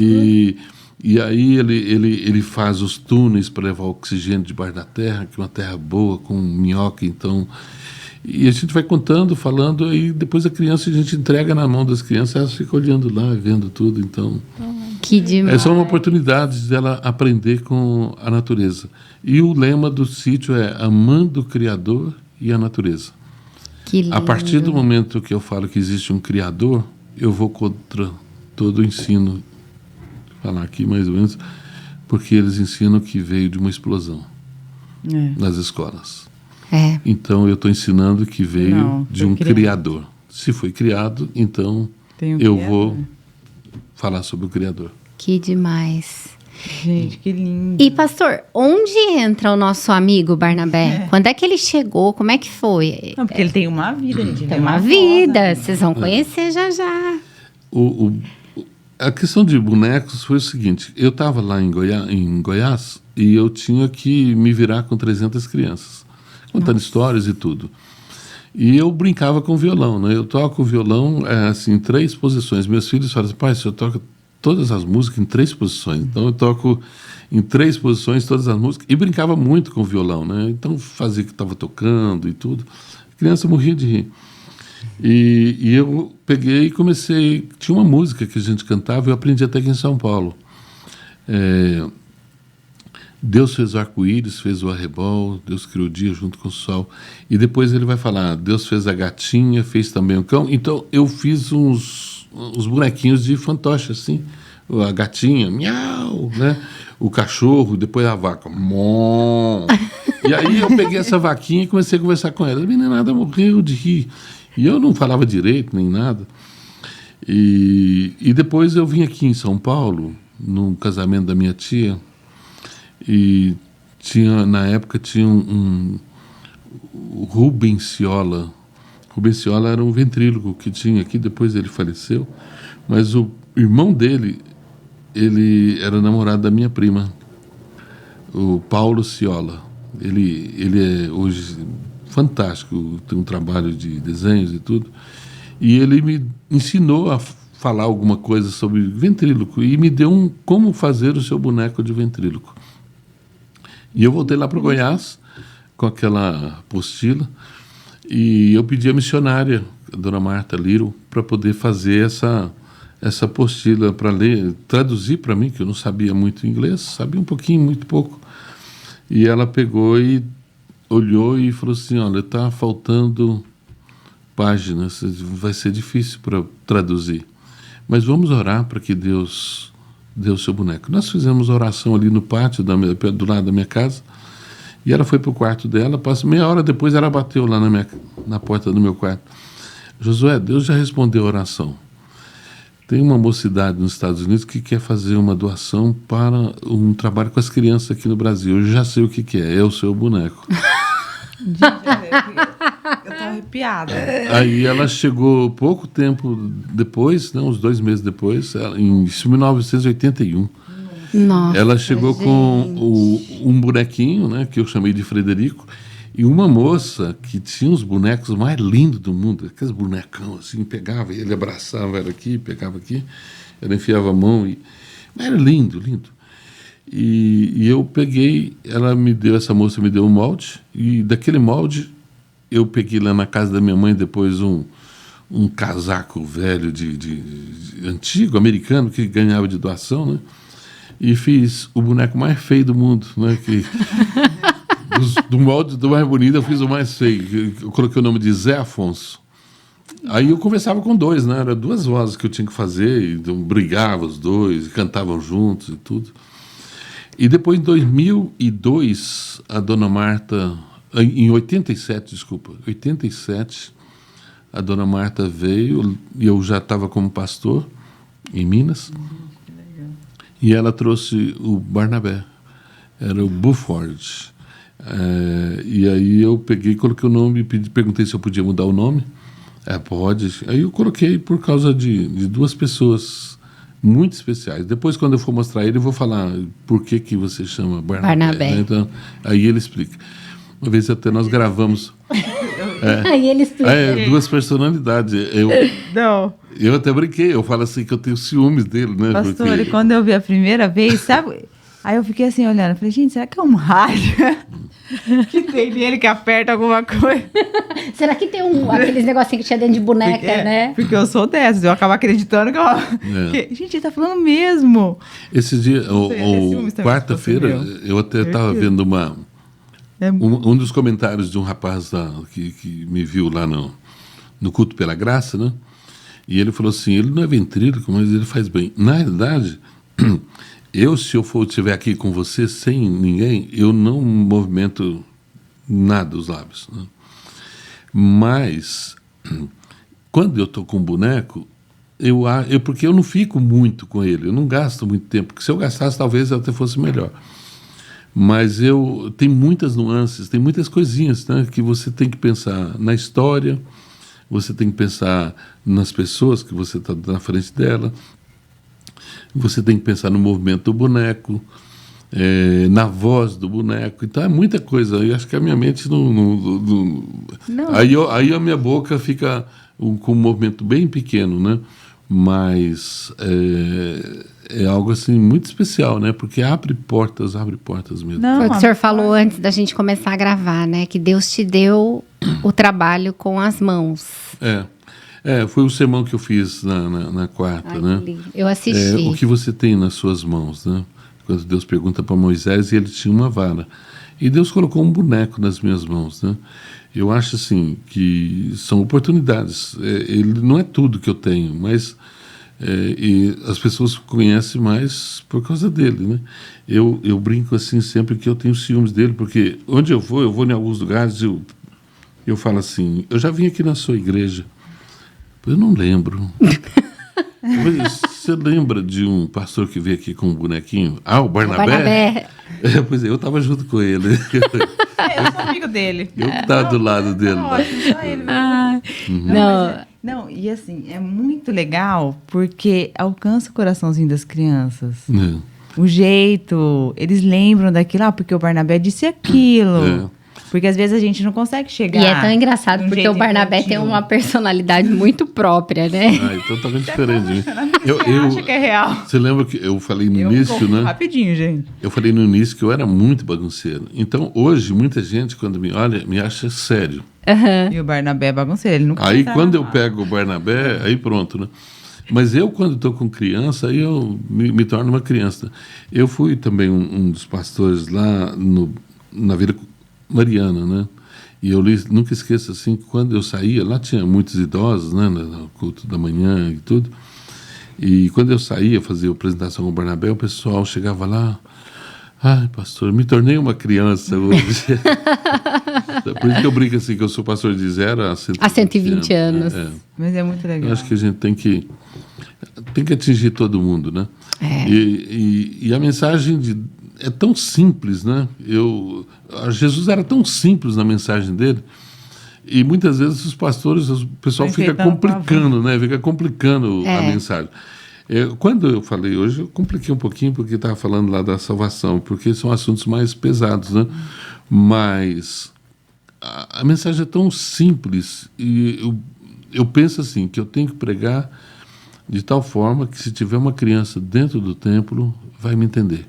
E aí ele faz os túneis para levar oxigênio debaixo da terra, que é uma terra boa, com minhoca, então... E a gente vai contando, falando, aí depois a gente entrega na mão das crianças, elas ficam olhando lá, vendo tudo, então... Que demais. Essa é uma oportunidade dela aprender com a natureza. E o lema do sítio é amando o Criador e a natureza. Que lindo. A partir do momento que eu falo que existe um Criador, eu vou contra todo o ensino, vou falar aqui mais ou menos, porque eles ensinam que veio de uma explosão nas escolas. Então eu estou ensinando que veio de um criador. Se foi criado, então eu vou falar sobre o Criador. Que demais. Gente, que lindo. E pastor, onde entra o nosso amigo Barnabé? Quando é que ele chegou? Como é que foi? Não, porque ele tem uma vida, gente. Tem uma vida. Vocês vão conhecer já. A questão de bonecos foi o seguinte: eu estava lá em Goiás e eu tinha que me virar com 300 crianças, contando histórias e tudo. E eu brincava com violão, né? Eu toco violão assim, em 3 posições. Meus filhos falam assim: pai, você toca todas as músicas em 3 posições. Então eu toco em 3 posições todas as músicas. E brincava muito com o violão, né? Então fazia que estava tocando e tudo. A criança morria de rir. E eu peguei e comecei... Tinha uma música que a gente cantava, eu aprendi até aqui em São Paulo. Deus fez o arco-íris, fez o arrebol, Deus criou o dia junto com o sol. E depois ele vai falar, Deus fez a gatinha, fez também o cão. Então eu fiz uns bonequinhos de fantoche, assim. A gatinha, miau, né? O cachorro, depois a vaca, mom. E aí eu peguei essa vaquinha e comecei a conversar com ela. A meninada morreu de rir. E eu não falava direito, nem nada. E depois eu vim aqui em São Paulo, num casamento da minha tia, e na época tinha o Rubens Ciola. Rubens Ciola era um ventríloco que tinha aqui, depois ele faleceu, mas o irmão dele, ele era namorado da minha prima, o Paulo Ciola. Ele é hoje fantástico, tem um trabalho de desenhos e tudo, e ele me ensinou a falar alguma coisa sobre ventríloco e me deu como fazer o seu boneco de ventríloco. E eu voltei lá para o Goiás com aquela apostila e eu pedi a missionária, a dona Marta Liro, para poder fazer essa apostila para ler, traduzir para mim, que eu não sabia muito inglês, sabia um pouquinho, muito pouco. E ela pegou e olhou e falou assim, olha, está faltando páginas, vai ser difícil para traduzir, mas vamos orar para que Deus dê o seu boneco. Nós fizemos oração ali no pátio do lado da minha casa, e ela foi para o quarto dela, passa meia hora depois ela bateu lá na porta do meu quarto. Josué, Deus já respondeu a oração. Tem uma mocidade nos Estados Unidos que quer fazer uma doação para um trabalho com as crianças aqui no Brasil. Eu já sei o que é o seu boneco. Eu tô arrepiada. Aí ela chegou pouco tempo depois, uns 2 meses depois, em 1981. Nossa, ela chegou com um bonequinho, né, que eu chamei de Frederico, e uma moça que tinha os bonecos mais lindos do mundo, aqueles bonecão assim, pegava, ele abraçava ela aqui, pegava aqui, ela enfiava a mão, mas era lindo, lindo. E eu peguei, essa moça me deu um molde, e daquele molde eu peguei lá na casa da minha mãe depois um casaco velho de antigo, americano, que ganhava de doação, né? e fiz o boneco mais feio do mundo, né? Do molde do mais bonito, eu fiz o mais feio. Eu coloquei o nome de Zé Afonso. Aí eu conversava com dois, né? Era 2 vozes que eu tinha que fazer, então brigavam os dois, cantavam juntos e tudo. E depois, em 2002, a dona Marta... Em 87, a dona Marta veio, e eu já estava como pastor em Minas, e ela trouxe o Barnabé, era o Buford. E aí eu peguei, coloquei o nome, perguntei se eu podia mudar o nome. Pode. Aí eu coloquei por causa de 2 pessoas muito especiais. Depois, quando eu for mostrar ele, eu vou falar por que você chama Barnabé. Né? Então, aí ele explica. Uma vez até nós gravamos. Aí ele explica. 2 personalidades. Eu até brinquei, eu falo assim que eu tenho ciúmes dele, né? Pastor, porque... quando eu vi a primeira vez, sabe? Aí eu fiquei assim olhando, falei, gente, será que é um rádio que tem nele que aperta alguma coisa? Será que tem aqueles negocinhos que tinha dentro de boneca, né? Porque eu sou dessas, eu acabo acreditando que gente, ele tá falando mesmo. Esse dia, quarta-feira, eu até estava vendo um dos comentários de um rapaz que me viu lá no Culto pela Graça, né? E ele falou assim, ele não é ventríloco, mas ele faz bem. Na realidade... se eu estiver aqui com você sem ninguém, eu não movimento nada os lábios, né? Mas quando eu estou com um boneco, porque eu não fico muito com ele, eu não gasto muito tempo, porque se eu gastasse talvez até fosse melhor. Mas tem muitas nuances, tem muitas coisinhas, né, que você tem que pensar na história, você tem que pensar nas pessoas que você está na frente dela. Você tem que pensar no movimento do boneco, na voz do boneco. Então é muita coisa. Eu acho que a minha mente não. Aí a minha boca fica com um movimento bem pequeno, né? Mas é algo assim muito especial, né? Porque abre portas mesmo. Foi o que o senhor falou antes da gente começar a gravar, né? Que Deus te deu o trabalho com as mãos. Foi o sermão que eu fiz na quarta, né? Eu assisti. O que você tem nas suas mãos, né? Quando Deus pergunta para Moisés, e ele tinha uma vara. E Deus colocou um boneco nas minhas mãos, né? Eu acho, assim, que são oportunidades. Ele não é tudo que eu tenho, mas e as pessoas conhecem mais por causa dele, né? Eu brinco, assim, sempre que eu tenho ciúmes dele, porque onde eu vou em alguns lugares, eu falo assim, eu já vim aqui na sua igreja. Eu não lembro. Você lembra de um pastor que veio aqui com um bonequinho? O Barnabé? Pois é, eu estava junto com ele. Eu sou amigo dele. Eu estava do lado dele. Só ele. Não, e assim, é muito legal porque alcança o coraçãozinho das crianças. O jeito, eles lembram daquilo, porque o Barnabé disse aquilo. Porque às vezes a gente não consegue chegar. E é tão engraçado, porque o Barnabé tem uma personalidade muito própria, né? Então tá bem diferente. Eu acho que é real. Você lembra que eu falei no início, né? Rapidinho, gente. Eu falei no início que eu era muito bagunceiro. Então hoje, muita gente, quando me olha, me acha sério. E o Barnabé é bagunceiro, ele nunca Aí quando eu pego o Barnabé, aí pronto, né? Mas eu, quando estou com criança, aí eu me torno uma criança. Eu fui também um dos pastores lá na Vila Mariana, né? E eu nunca esqueço, assim, que quando eu saía, lá tinha muitos idosos, né? No culto da manhã e tudo. E quando eu saía, fazia a apresentação com o Barnabé, o pessoal chegava lá, pastor, me tornei uma criança hoje. Por isso que eu brinco assim, que eu sou pastor de 0 a 120 anos. Mas é muito legal. Eu acho que a gente tem que atingir todo mundo, né? E a mensagem é tão simples, né? Jesus era tão simples na mensagem dele, e muitas vezes os pastores, o pessoal fica complicando, né? Fica complicando a mensagem. Quando eu falei hoje, eu compliquei um pouquinho, porque estava falando lá da salvação, porque são assuntos mais pesados, né? Mas a mensagem é tão simples, e eu penso assim, que eu tenho que pregar de tal forma que, se tiver uma criança dentro do templo, vai me entender.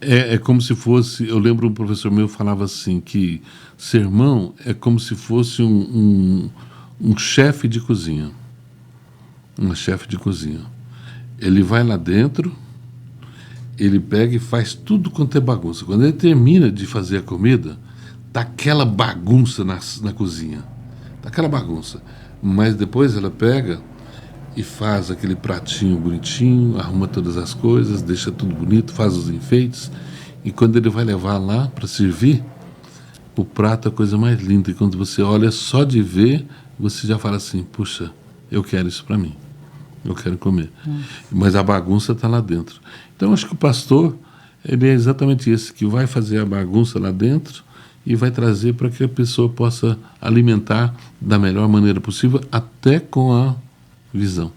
É como se fosse... Eu lembro, um professor meu falava assim, que sermão é como se fosse um chefe de cozinha. Uma chefe de cozinha. Ele vai lá dentro, ele pega e faz tudo quanto é bagunça. Quando ele termina de fazer a comida, tá aquela bagunça na cozinha. Tá aquela bagunça. Mas depois ela pega e faz aquele pratinho bonitinho, arruma todas as coisas, deixa tudo bonito, faz os enfeites. E quando ele vai levar lá para servir, o prato é a coisa mais linda. E quando você olha, só de ver, você já fala assim, puxa, eu quero isso para mim. Eu quero comer. Mas a bagunça está lá dentro. Então, acho que o pastor, ele é exatamente esse, que vai fazer a bagunça lá dentro e vai trazer para que a pessoa possa alimentar da melhor maneira possível, até com a visão.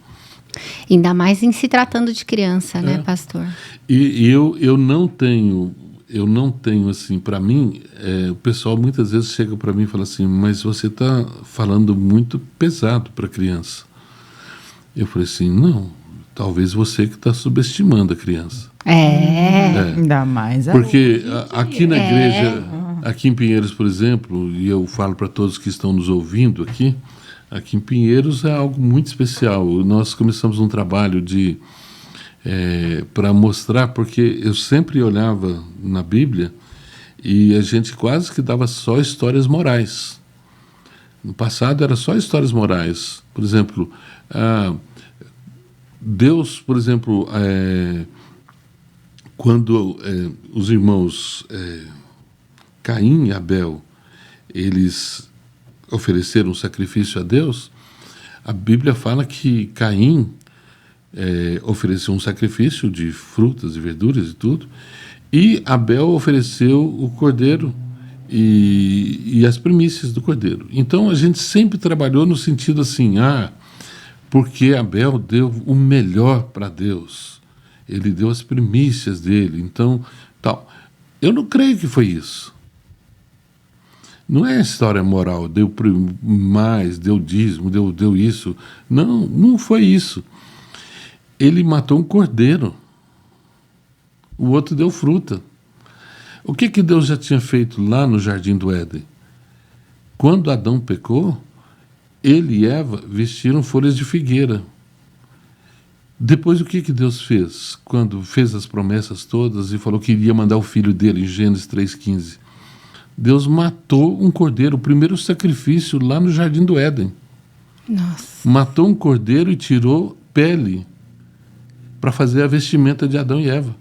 Ainda mais em se tratando de criança, né, pastor? E eu não tenho, assim, para mim, o pessoal muitas vezes chega para mim e fala assim, mas você está falando muito pesado para a criança. Eu falei assim, não, talvez você que está subestimando a criança. Ainda mais. Porque aqui na igreja, aqui em Pinheiros, por exemplo, e eu falo para todos que estão nos ouvindo aqui em Pinheiros é algo muito especial. Nós começamos um trabalho para mostrar, porque eu sempre olhava na Bíblia e a gente quase que dava só histórias morais. No passado era só histórias morais. Por exemplo, Deus, por exemplo, quando os irmãos Caim e Abel, eles ofereceram um sacrifício a Deus, a Bíblia fala que Caim ofereceu um sacrifício de frutas e verduras e tudo, e Abel ofereceu o cordeiro e as primícias do cordeiro. Então a gente sempre trabalhou no sentido assim, porque Abel deu o melhor para Deus, ele deu as primícias dele, então tal. Eu não creio que foi isso. Não é história moral, deu mais, deu dízimo, deu isso. Não foi isso. Ele matou um cordeiro. O outro deu fruta. O que Deus já tinha feito lá no Jardim do Éden? Quando Adão pecou, ele e Eva vestiram folhas de figueira. Depois o que Deus fez? Quando fez as promessas todas e falou que iria mandar o filho dele, em Gênesis 3,15. Deus matou um cordeiro, o primeiro sacrifício lá no Jardim do Éden. Nossa. Matou um cordeiro e tirou pele para fazer a vestimenta de Adão e Eva.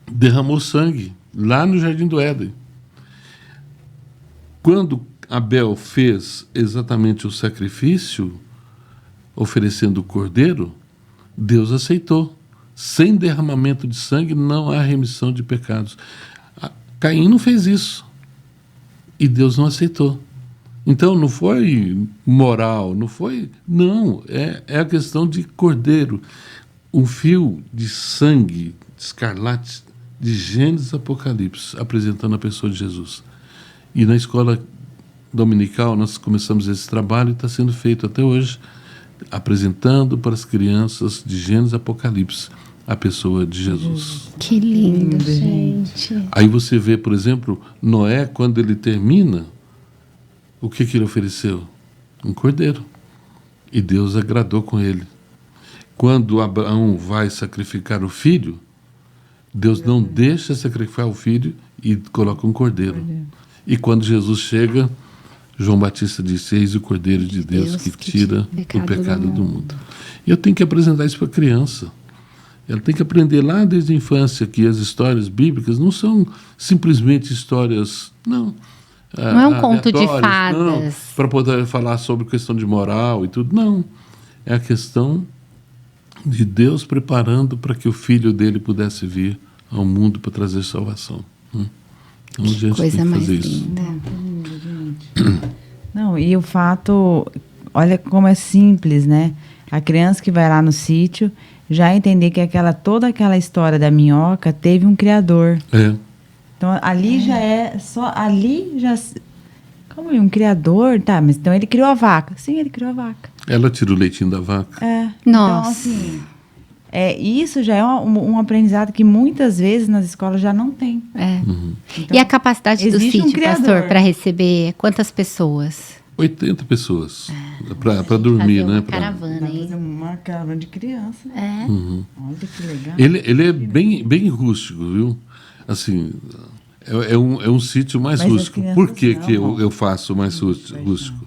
Derramou sangue lá no Jardim do Éden. Quando Abel fez exatamente o sacrifício, oferecendo o cordeiro, Deus aceitou. Sem derramamento de sangue não há remissão de pecados. Caim não fez isso. E Deus não aceitou. Então não foi moral, não foi... Não, é a questão de cordeiro. Um fio de sangue, de escarlate, de Gênesis a Apocalipse, apresentando a pessoa de Jesus. E na escola dominical nós começamos esse trabalho e está sendo feito até hoje, apresentando para as crianças de Gênesis a Apocalipse a pessoa de Jesus. Que lindo, gente. Aí você vê, por exemplo, Noé, quando ele termina, o que ele ofereceu? Um cordeiro. E Deus agradou com ele. Quando Abraão vai sacrificar o filho, Deus não deixa sacrificar o filho e coloca um cordeiro. E quando Jesus chega, João Batista disse, eis o cordeiro de Deus que tira o pecado do mundo. E eu tenho que apresentar isso para a criança. Ela tem que aprender lá desde a infância que as histórias bíblicas não são simplesmente histórias, não é um conto de fadas. Para poder falar sobre questão de moral e tudo, não. É a questão de Deus preparando para que o filho dele pudesse vir ao mundo para trazer salvação. Então a gente coisa tem que mais fazer linda. isso. Não, e o fato, olha como é simples, né? A criança que vai lá no sítio já entender que toda aquela história da minhoca teve um criador. Então ali já é só, ali já... Como é um criador? Tá, mas então ele criou a vaca. Sim, ele criou a vaca. Ela tira o leitinho da vaca. Nossa. Então, assim, isso já é um aprendizado que muitas vezes nas escolas já não tem. Então, e a capacidade do sítio, pastor, para receber quantas pessoas? 80 pessoas para dormir, né? Caravana, Dá pra fazer uma caravana de criança. Olha que legal. Ele é bem rústico, viu? Assim, é um sítio mais Mas as rústico. crianças Por que não. eu faço mais rústico?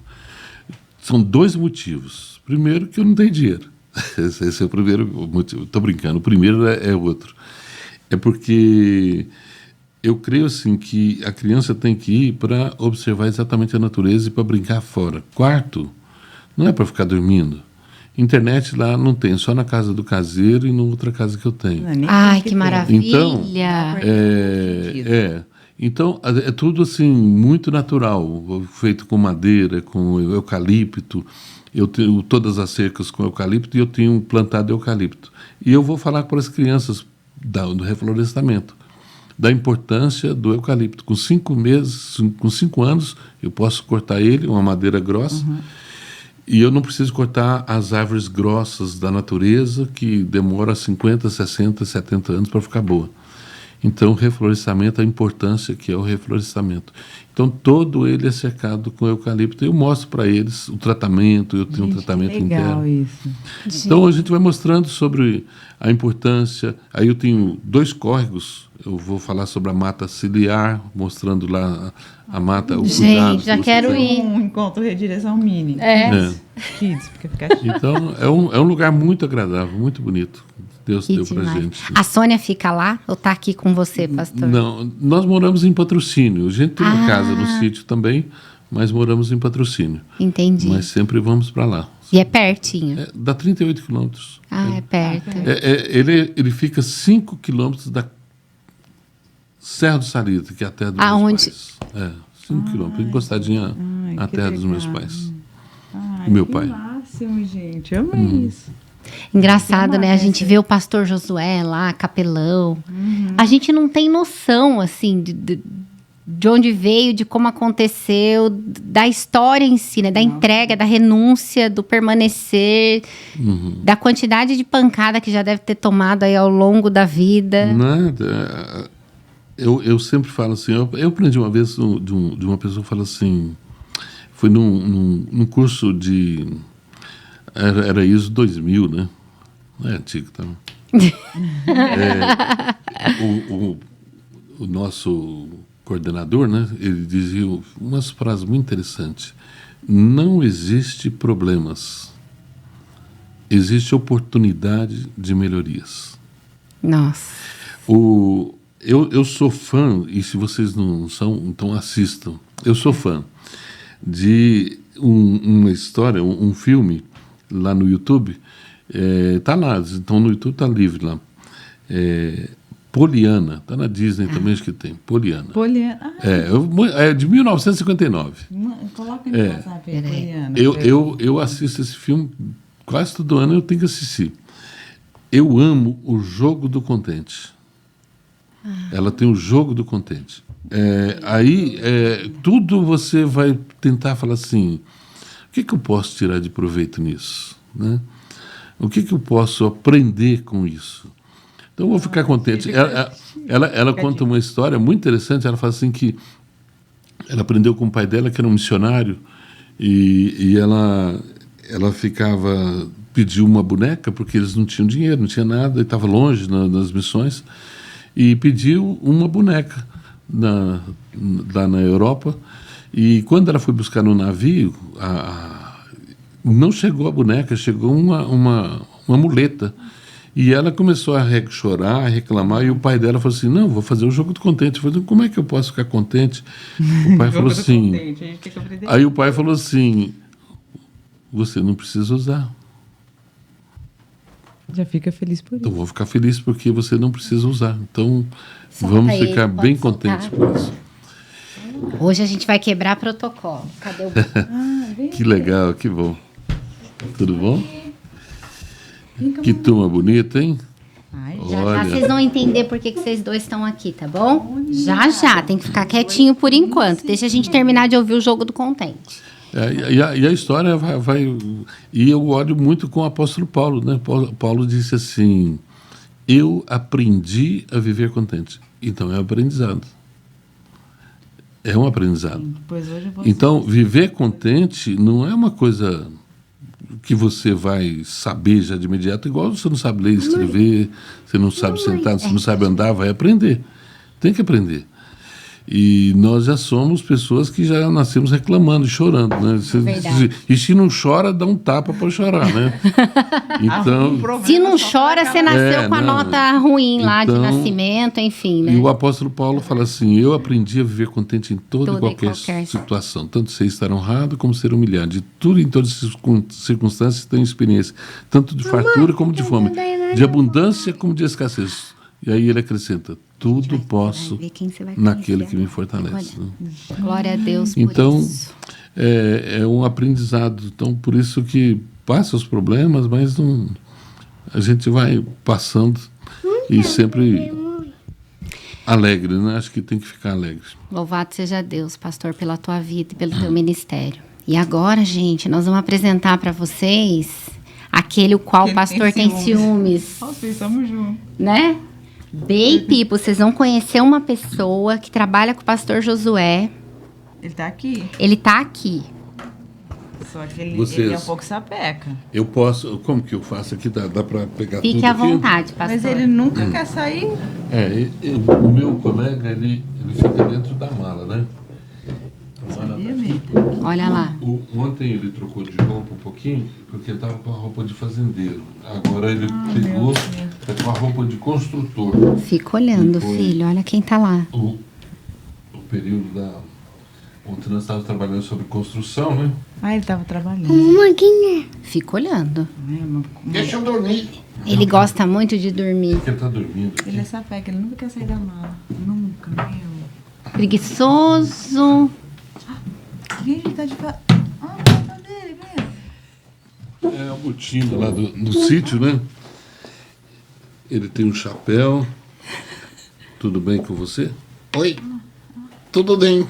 São 2 motivos. Primeiro, que eu não tenho dinheiro. Esse é o primeiro motivo. Estou brincando. O primeiro é outro. É porque eu creio assim que a criança tem que ir para observar exatamente a natureza e para brincar fora. Quarto, não é para ficar dormindo. Internet lá não tem, só na casa do caseiro e na outra casa que eu tenho. Ai, que maravilha. Então, Então, é tudo assim, muito natural, feito com madeira, com eucalipto. Eu tenho todas as cercas com eucalipto e eu tenho plantado eucalipto. E eu vou falar para as crianças do reflorestamento, da importância do eucalipto. Com 5 meses, com 5 anos, eu posso cortar ele, uma madeira grossa, e eu não preciso cortar as árvores grossas da natureza, que demora 50, 60, 70 anos para ficar boa. Então, o reflorestamento, a importância que é o reflorestamento. Então, todo ele é cercado com eucalipto. Eu mostro para eles o tratamento, eu tenho um tratamento legal interno. Isso. Então, a gente vai mostrando sobre a importância. Aí eu tenho 2 córregos. Eu vou falar sobre a mata ciliar, mostrando lá a mata, o cuidado. Gente, já quero ir. Um encontro de direção mini. Kids, porque fica chique. Então, é um lugar muito agradável, muito bonito. Deus Que deu pra demais. gente. A Sônia fica lá ou tá aqui com você, pastor? Não, nós moramos em Patrocínio. A gente tem uma casa no sítio também, mas moramos em Patrocínio. Entendi. Mas sempre vamos para lá. E é pertinho? Dá 38 quilômetros. É perto. Ele fica 5 quilômetros da Serra do Sarito, que é a terra dos meus pais. 5 quilômetros, encostadinha à terra dos meus pais. Meu pai. Que máximo, gente. Eu amei isso. Engraçado, né? A gente vê o pastor Josué lá, capelão. A gente não tem noção, assim, de onde veio, de como aconteceu, da história em si, né? Da entrega, da renúncia, do permanecer, da quantidade de pancada que já deve ter tomado aí ao longo da vida. Nada. Eu sempre falo assim, eu aprendi uma vez de uma pessoa que fala assim, foi num curso de... Era ISO 2000, né? Não é antigo, tá? O nosso coordenador, né? Ele dizia umas frases muito interessantes. Não existe problemas. Existe oportunidade de melhorias. Nossa. Eu sou fã, e se vocês não são, então assistam. Eu sou fã de uma história, um filme lá no YouTube, tá lá, então no YouTube tá livre lá. Poliana, tá na Disney também, acho que tem. Poliana. Poliana. É de 1959. Coloca no WhatsApp aí, Poliana. Eu assisto esse filme quase todo ano, eu tenho que assistir. Eu amo o Jogo do Contente. Ela tem o Jogo do Contente. Tudo você vai tentar falar assim, o que eu posso tirar de proveito nisso? Né? O que eu posso aprender com isso? Então, eu vou ficar contente. Ela conta uma história muito interessante. Ela fala assim que ela aprendeu com o pai dela, que era um missionário, e ela pediu uma boneca, porque eles não tinham dinheiro, não tinha nada, e estava longe nas missões, e pediu uma boneca lá na Europa. E quando ela foi buscar no navio, não chegou a boneca, chegou uma muleta. E ela começou a chorar, a reclamar, e o pai dela falou assim, não, vou fazer o Jogo do Contente. Eu falei, como é que eu posso ficar contente? O pai falou assim... Aí o pai falou assim, você não precisa usar. Já fica feliz por isso. Então, vou ficar feliz porque você não precisa usar. Então, Solta vamos ele, ficar pode bem soltar. contentes por isso. Hoje a gente vai quebrar protocolo. Cadê o... Que legal, que bom. Tudo bom? Que turma bonita, hein? Já vocês vão entender por que vocês dois estão aqui, tá bom? Já. Tem que ficar quietinho por enquanto. Deixa a gente terminar de ouvir o Jogo do Contente. E a história vai... E eu olho muito com o apóstolo Paulo, né? Paulo disse assim, eu aprendi a viver contente. Então, é aprendizado. É um aprendizado. Pois hoje eu vou Então, viver contente não é uma coisa que você vai saber já de imediato, igual você não sabe ler e escrever, você não sabe sentar, você não sabe andar, vai aprender. Tem que aprender. E nós já somos pessoas que já nascemos reclamando e chorando, né? E se não chora, dá um tapa para chorar, né? Então, se não chora, você nasceu com a não, nota ruim lá de então, nascimento, enfim, né? E o apóstolo Paulo fala assim, eu aprendi a viver contente em toda e qualquer situação, tanto ser estar honrado como ser humilhado. De tudo, em todas as circunstâncias, tenho experiência, tanto de fartura como de fome, de abundância como de escassez. E aí ele acrescenta, tudo posso naquele que me fortalece. Né? Glória a Deus por então, isso. É um aprendizado. Então, por isso que passa os problemas, mas não, a gente vai passando e sempre alegre, né? Acho que tem que ficar alegre. Louvado seja Deus, pastor, pela tua vida e pelo teu ministério. E agora, gente, nós vamos apresentar para vocês aquele o qual o pastor tem ciúmes. Nossa, estamos juntos. Né? Bey e Pipo, vocês vão conhecer uma pessoa que trabalha com o pastor Josué. Ele tá aqui. Ele tá aqui. Só que ele é um pouco sapeca. Eu posso... Como que eu faço aqui? Dá para pegar Fique tudo à aqui? vontade, pastor. Mas ele nunca quer sair. O meu colega, ele fica dentro da mala, né? Olha lá. Ontem ele trocou de roupa um pouquinho, porque estava com a roupa de fazendeiro. Agora ele pegou, tá com a roupa de construtor. Fica olhando, filho. Olha quem tá lá. O período da... Ontem nós estávamos trabalhando sobre construção, né? Ah, ele estava trabalhando. Fica olhando. Deixa eu dormir. Ele gosta muito de dormir. Porque ele está dormindo aqui. Ele é sapeca, ele nunca quer sair da mala. Nunca, meu. Preguiçoso. Gente, ele tá de... Ah, tá dele, vem. É a botina lá do sítio, né? Ele tem um chapéu. Tudo bem com você? Oi. Tudo bem.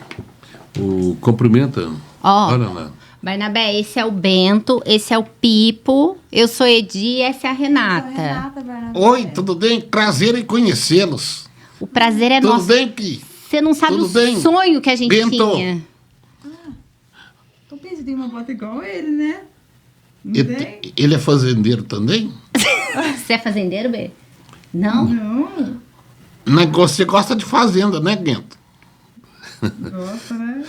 Cumprimenta. Ó, Olha lá. Barnabé, esse é o Bento, esse é o Pipo, eu sou Edi, essa é a Renata. Oi, tudo bem? Prazer em conhecê-los. O prazer é Tudo nosso. bem, Pi? Você não sabe Tudo o bem? sonho que a gente Bento. tinha. Eu pensei, tem uma bota igual ele, né? Não tem? Ele é fazendeiro também? Você é fazendeiro, B? Não? Não, Você gosta de fazenda, né, Guento? gosta, né?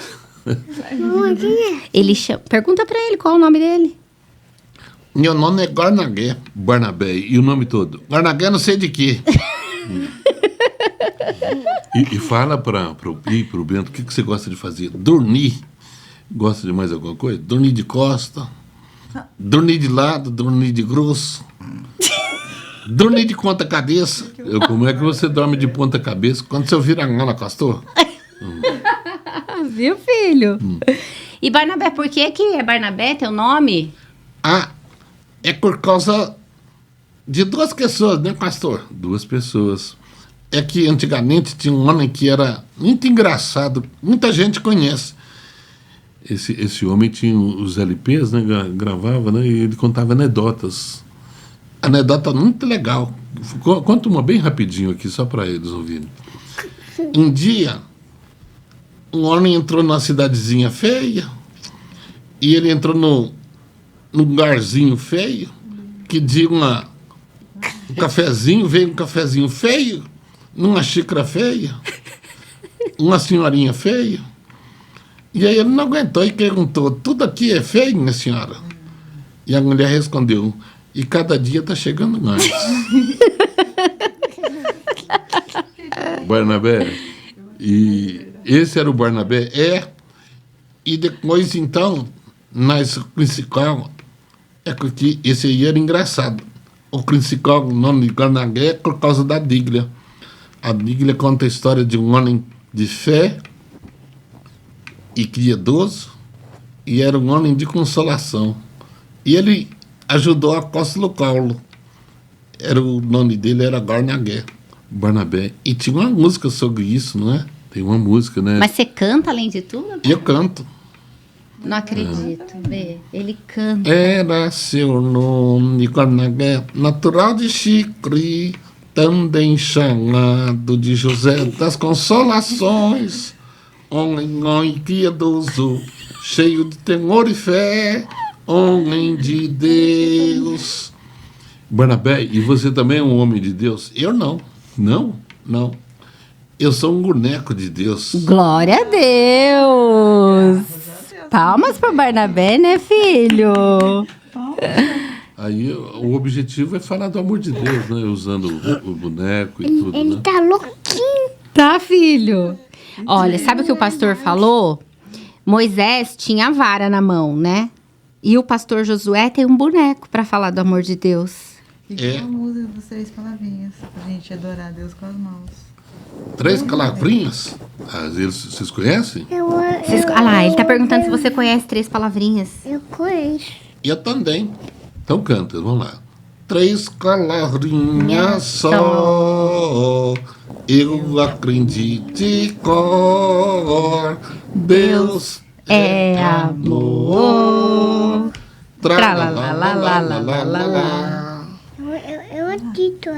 Ele chama... Pergunta pra ele qual é o nome dele. Meu nome é Barnabé. Barnabé. E o nome todo? Barnabé não sei de quê. E fala para o Pi e para o Bento, o que você gosta de fazer? Dormir. Gosta de mais alguma coisa? Dormir de costa. Dormir de lado, dormir de grosso. Dormir de ponta cabeça. Como é que você dorme de ponta cabeça? Quando você vira a mala, pastor? Viu, filho? E Barnabé, por que é Barnabé teu nome? Ah, é por causa de duas pessoas, né, pastor? Duas pessoas. É que antigamente tinha um homem que era muito engraçado, muita gente conhece. Esse homem tinha os LPs, né? Gravava, né? E ele contava anedotas. Anedota muito legal. Conta uma bem rapidinho aqui, só para eles ouvirem. Um dia, um homem entrou numa cidadezinha feia, e ele entrou num lugarzinho feio, que de um cafezinho, veio um cafezinho feio, numa xícara feia, uma senhorinha feia. E aí ele não aguentou e perguntou, tudo aqui é feio, minha senhora? E a mulher respondeu, e cada dia está chegando mais. Barnabé. E esse era o Barnabé? E depois, então, nós, o principal, é que esse aí era engraçado. O principal, o nome de Barnabé, é por causa da Bíblia. A Bíblia conta a história de um homem de fé e piedoso, e era um homem de consolação. E ele ajudou o apóstolo Paulo. O nome dele era Barnabé. Barnabé. E tinha uma música sobre isso, não é? Tem uma música, né? Mas você canta além de tudo? Eu canto. Não acredito, B. Ele canta. Era seu nome Barnabé, natural de Chipre, também chamado de José das Consolações. homem piedoso, cheio de temor e fé, homem de Deus. Barnabé, e você também é um homem de Deus? Eu não. Não. Eu sou um boneco de Deus. Glória a Deus! Palmas para Barnabé, né, filho? Aí o objetivo é falar do amor de Deus, né? Usando o boneco e tudo, Ele né? tá louquinho. Tá, filho? Olha, sabe o que o pastor falou? Moisés tinha a vara na mão, né? E o pastor Josué tem um boneco para falar do amor de Deus. Que a música das 3 palavrinhas, pra gente adorar a Deus com as mãos. 3 palavrinhas? Vocês conhecem? Ah lá, ele tá perguntando se você conhece 3 palavrinhas. Eu conheço. Eu também. Então canta, vamos lá. 3 palavrinhas só, eu acredito de cor. Deus É amor. Tralalalalalalala. Eu acredito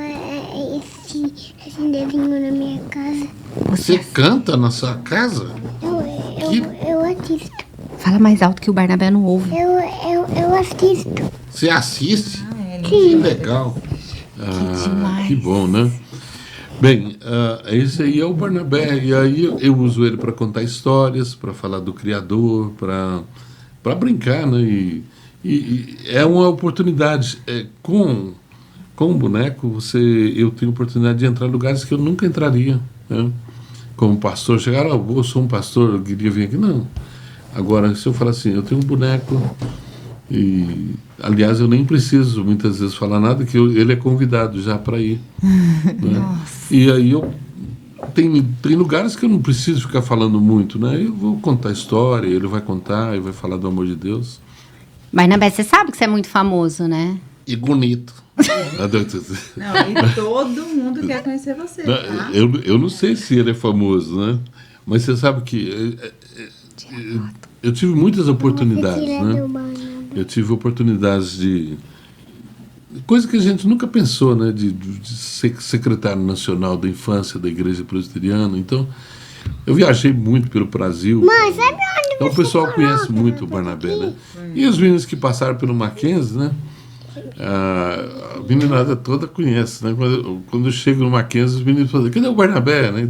esse desenho na minha casa. Você canta na sua casa? Eu assisto. Fala mais alto que o Barnabé não ouve. Eu assisto. Você assiste? Que legal. Que bom, né? Bem, esse aí é o Barnabé. E aí eu uso ele para contar histórias, para falar do Criador, para brincar, né? E é uma oportunidade. Com o boneco, eu tenho oportunidade de entrar em lugares que eu nunca entraria, né? Como pastor, chegar, eu sou um pastor, eu queria vir aqui. Não. Agora, se eu falar assim, eu tenho um boneco, e aliás, eu nem preciso muitas vezes falar nada, que ele é convidado já para ir. Né? E aí tem lugares que eu não preciso ficar falando muito, né? Eu vou contar a história, ele vai contar, e vai falar do amor de Deus. Barnabé, você sabe que você é muito famoso, né? E bonito. Não, e todo mundo quer conhecer você, tá? Eu não sei se ele é famoso, né? Mas você sabe que eu tive muitas oportunidades, né? Eu tive oportunidades de coisa que a gente nunca pensou, né? De ser secretário nacional da infância da Igreja Presbiteriana. Então, eu viajei muito pelo Brasil. Mãe, sabe onde Então o pessoal conhece muito o Barnabé, né? E os meninos que passaram pelo Mackenzie, né? A meninada toda conhece, né? Quando eu chego no Mackenzie, os meninos falam, cadê o Barnabé? Né?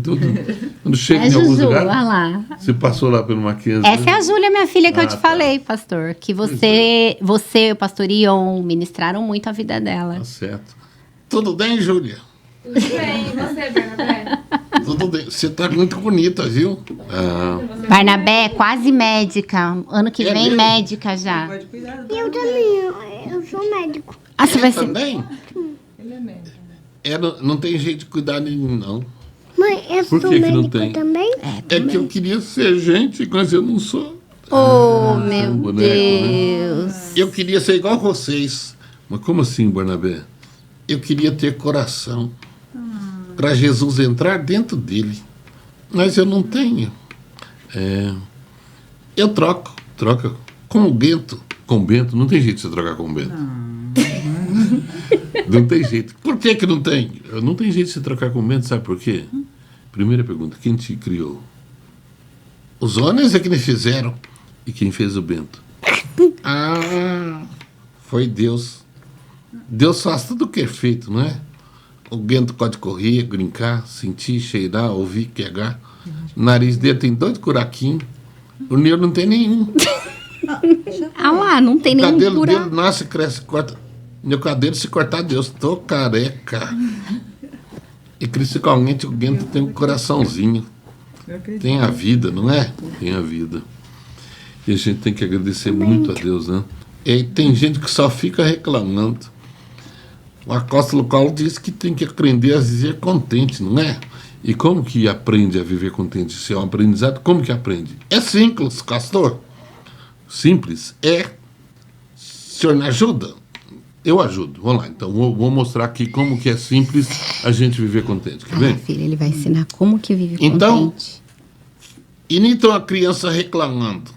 Quando chega em algum Juju, lugar, olha lá. você passou lá pelo Mackenzie. Essa é a Júlia, minha filha, que eu te tá. falei, pastor. Que você e o pastor Ion ministraram muito a vida dela. Tá certo. Tudo bem, Júlia? Tudo bem, e você, Bernabé? Tudo bem. Você tá muito bonita, viu? Barnabé, quase médica. Ano que É vem, mesmo? médica já. Pode cuidar do Eu também, eu sou médico. Ah, você vai ser... Também? Ele é médico. Não tem jeito de cuidar de mim, não. Mãe, eu Por sou que que não médico tem? também? É que eu queria ser gente, mas eu não sou. Oh, meu boneco, né? Deus. Eu queria ser igual vocês. Mas como assim, Barnabé? Eu queria ter coração para Jesus entrar dentro dele. Mas eu não tenho. Eu troca com o Bento. Com o Bento? Não tem jeito de você trocar com o Bento. Não tem jeito. Por que não tem? Não tem jeito de você trocar com o Bento, sabe por quê? Primeira pergunta, quem te criou? Os homens é que me fizeram. E quem fez o Bento? Foi Deus. Deus faz tudo o que é feito, não é? O Bento pode correr, brincar, sentir, cheirar, ouvir, pegar. O nariz dele tem 2 buraquinhos. O meu não tem nenhum. Ah lá, não tem O nenhum cabelo buraco. dele nasce, cresce, corta. Meu cabelo, se cortar, Deus, tô careca. E principalmente o Bento tem um coraçãozinho. Tem a vida, não é? Tem a vida. E a gente tem que agradecer muito a Deus, né? E tem gente que só fica reclamando. O apóstolo Paulo diz que tem que aprender a viver contente, não é? E como que aprende a viver contente? Se é um aprendizado, como que aprende? É simples, pastor. Simples? O senhor me ajuda? Eu ajudo. Vamos lá. Então, vou mostrar aqui como que é simples a gente viver contente. Quer Ah, ver? filha, ele vai ensinar como que vive Então- contente. E nem tem uma criança reclamando.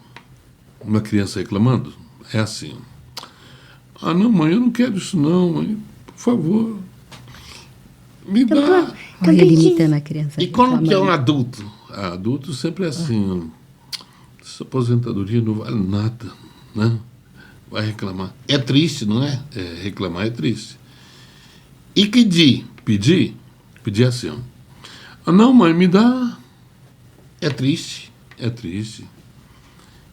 Uma criança reclamando? É assim. Ah, não, mãe, eu não quero isso não, mãe. Por favor. Me dá. Olha ele imitando a criança. E quando que é um reclamando. adulto? adulto sempre é assim, essa aposentadoria não vale nada, né? Vai reclamar. É triste, não é? Reclamar é triste. E pedir assim, ó. Não, mãe, me dá. É triste.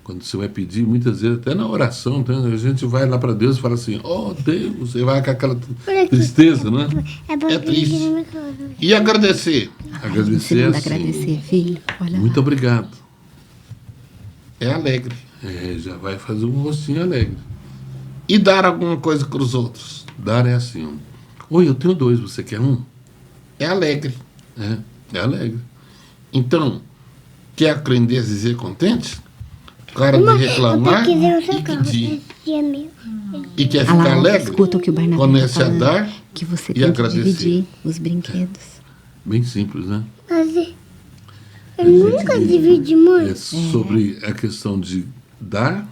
Quando você vai pedir, muitas vezes, até na oração, a gente vai lá para Deus e fala assim, Deus, você vai com aquela tristeza, né? É triste. E agradecer? Agradecer assim. Agradecer, filho. Olha muito obrigado. É alegre. Já vai fazer um rostinho alegre. E dar alguma coisa para os outros. Dar é assim, ó. Oi, eu tenho 2, você quer um? É alegre. É alegre. Então, quer aprender a dizer contente? Cara de reclamar e pedir. E quer ficar alegre? Escuta o que o Barnabé comece tá a dar que você e tem agradecer. Que dividir os brinquedos. Bem simples, né? Mas eu nunca dividi, mãe. É sobre a questão de dar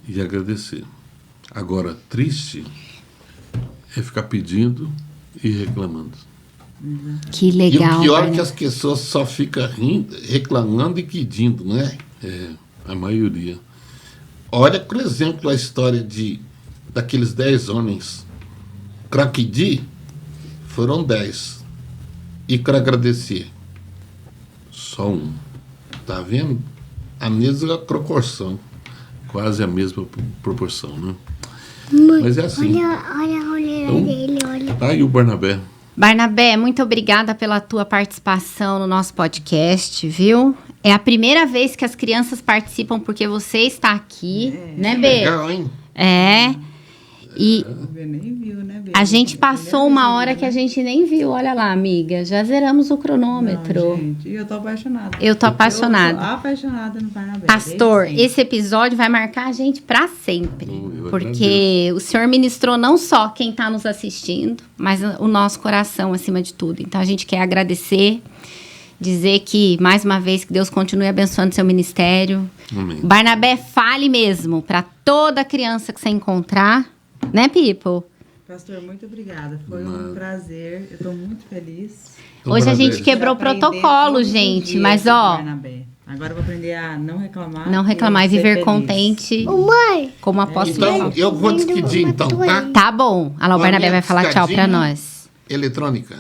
e agradecer. Agora, triste é ficar pedindo e reclamando. Que legal. E o pior é que as pessoas só ficam reclamando e pedindo, né? A maioria. Olha, por exemplo, a história daqueles 10 homens. Para pedir, foram 10. E para agradecer, só um. Tá vendo? A mesma proporção. Quase a mesma proporção, né? Mãe, mas é assim. Olha a olheira dele, olha. Tá aí o Barnabé. Barnabé, muito obrigada pela tua participação no nosso podcast, viu? É a primeira vez que as crianças participam porque você está aqui, né, Bê? Legal, hein? E Nem viu, né, Bê? a gente passou uma hora que a gente nem viu. Olha lá, amiga, já zeramos o cronômetro. Não, gente, eu tô apaixonada. Eu tô apaixonada. Eu tô apaixonada no Barnabé. Pastor, desde sempre. esse episódio vai marcar a gente pra sempre. Eu Porque o Senhor ministrou não só quem tá nos assistindo, mas o nosso coração acima de tudo. Então a gente quer agradecer, dizer que, mais uma vez, que Deus continue abençoando seu ministério. Amém. Barnabé, fale mesmo pra toda criança que você encontrar, né, People? Pastor, muito obrigada. Foi um prazer. Eu tô muito feliz. Então, Hoje a parabéns. gente quebrou o Aprender protocolo, todos os gente, dias mas com o ó, Barnabé. Agora eu vou aprender a não reclamar. não reclamar e ser viver feliz. contente, Ô, mãe, como apóstolo Então, Paulo. eu vou despedir, então, tá? Tá bom. Olha lá, o Uma Barnabé minha vai falar tchau pra piscadinha. nós. Eletrônica.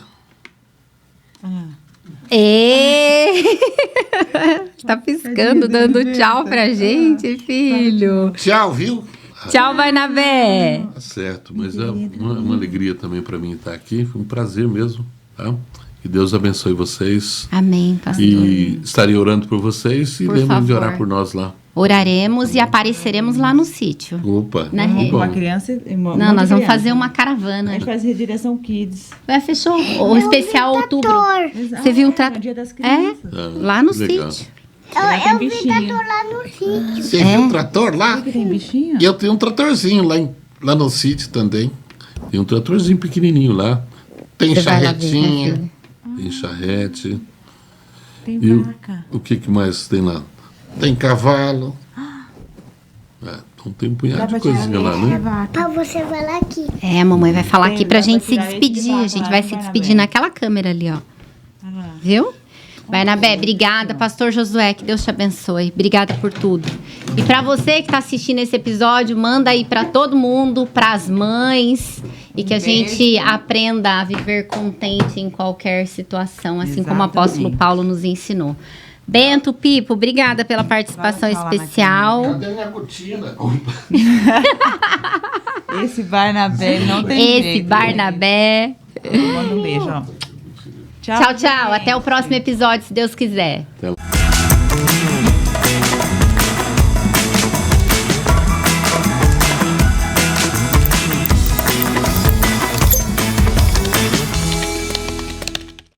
Tá piscando, dando tchau pra gente, filho. Tchau, viu? Tchau, Barnabé. Tá certo, mas é uma alegria também para mim estar aqui. Foi um prazer mesmo, tá? Que Deus abençoe vocês. Amém, pastor. E estarei orando por vocês e Por lembrem de favor. orar por nós lá. Oraremos e apareceremos lá no sítio. Opa, Na que rede. bom. Uma criança e uma Não, monte nós de vamos criança. fazer uma A caravana. gente faz Redireção Kids. Vai, fechou. O especial outubro. Exato. Você viu um No trator? Dia das É, Crianças. lá no Legal. sítio. eu vi bichinho. trator lá no sítio. Você viu um trator lá? Que tem bichinho? E eu tenho um tratorzinho lá no sítio também. Tem um tratorzinho pequenininho lá. Tem Você vai lá ver, né, charretinha, filha? tem charrete. Tem E vaca. o que mais tem lá? Tem cavalo. Então tem um punhado de coisinha lá, né? Pá, você vai lá aqui. É, a mamãe vai falar aqui pra dá pra gente se tirar esse de despedir. vaca A gente lá, vai né, se Barnabé? despedir naquela câmera ali, ó. Olha lá. Viu? Barnabé, obrigada. Pastor Josué, que Deus te abençoe. Obrigada por tudo. E pra você que tá assistindo esse episódio, manda aí pra todo mundo, pras mães. E que a gente aprenda a viver contente em qualquer situação, assim como o apóstolo Exatamente. Paulo nos ensinou. Bento, Pipo, obrigada pela participação Vai falar na especial. Cadê minha botina? Esse Barnabé não tem Esse jeito, Barnabé. gente. Manda um beijo, ó. Tchau, tchau. gente. Até o próximo episódio, se Deus quiser. Até lá.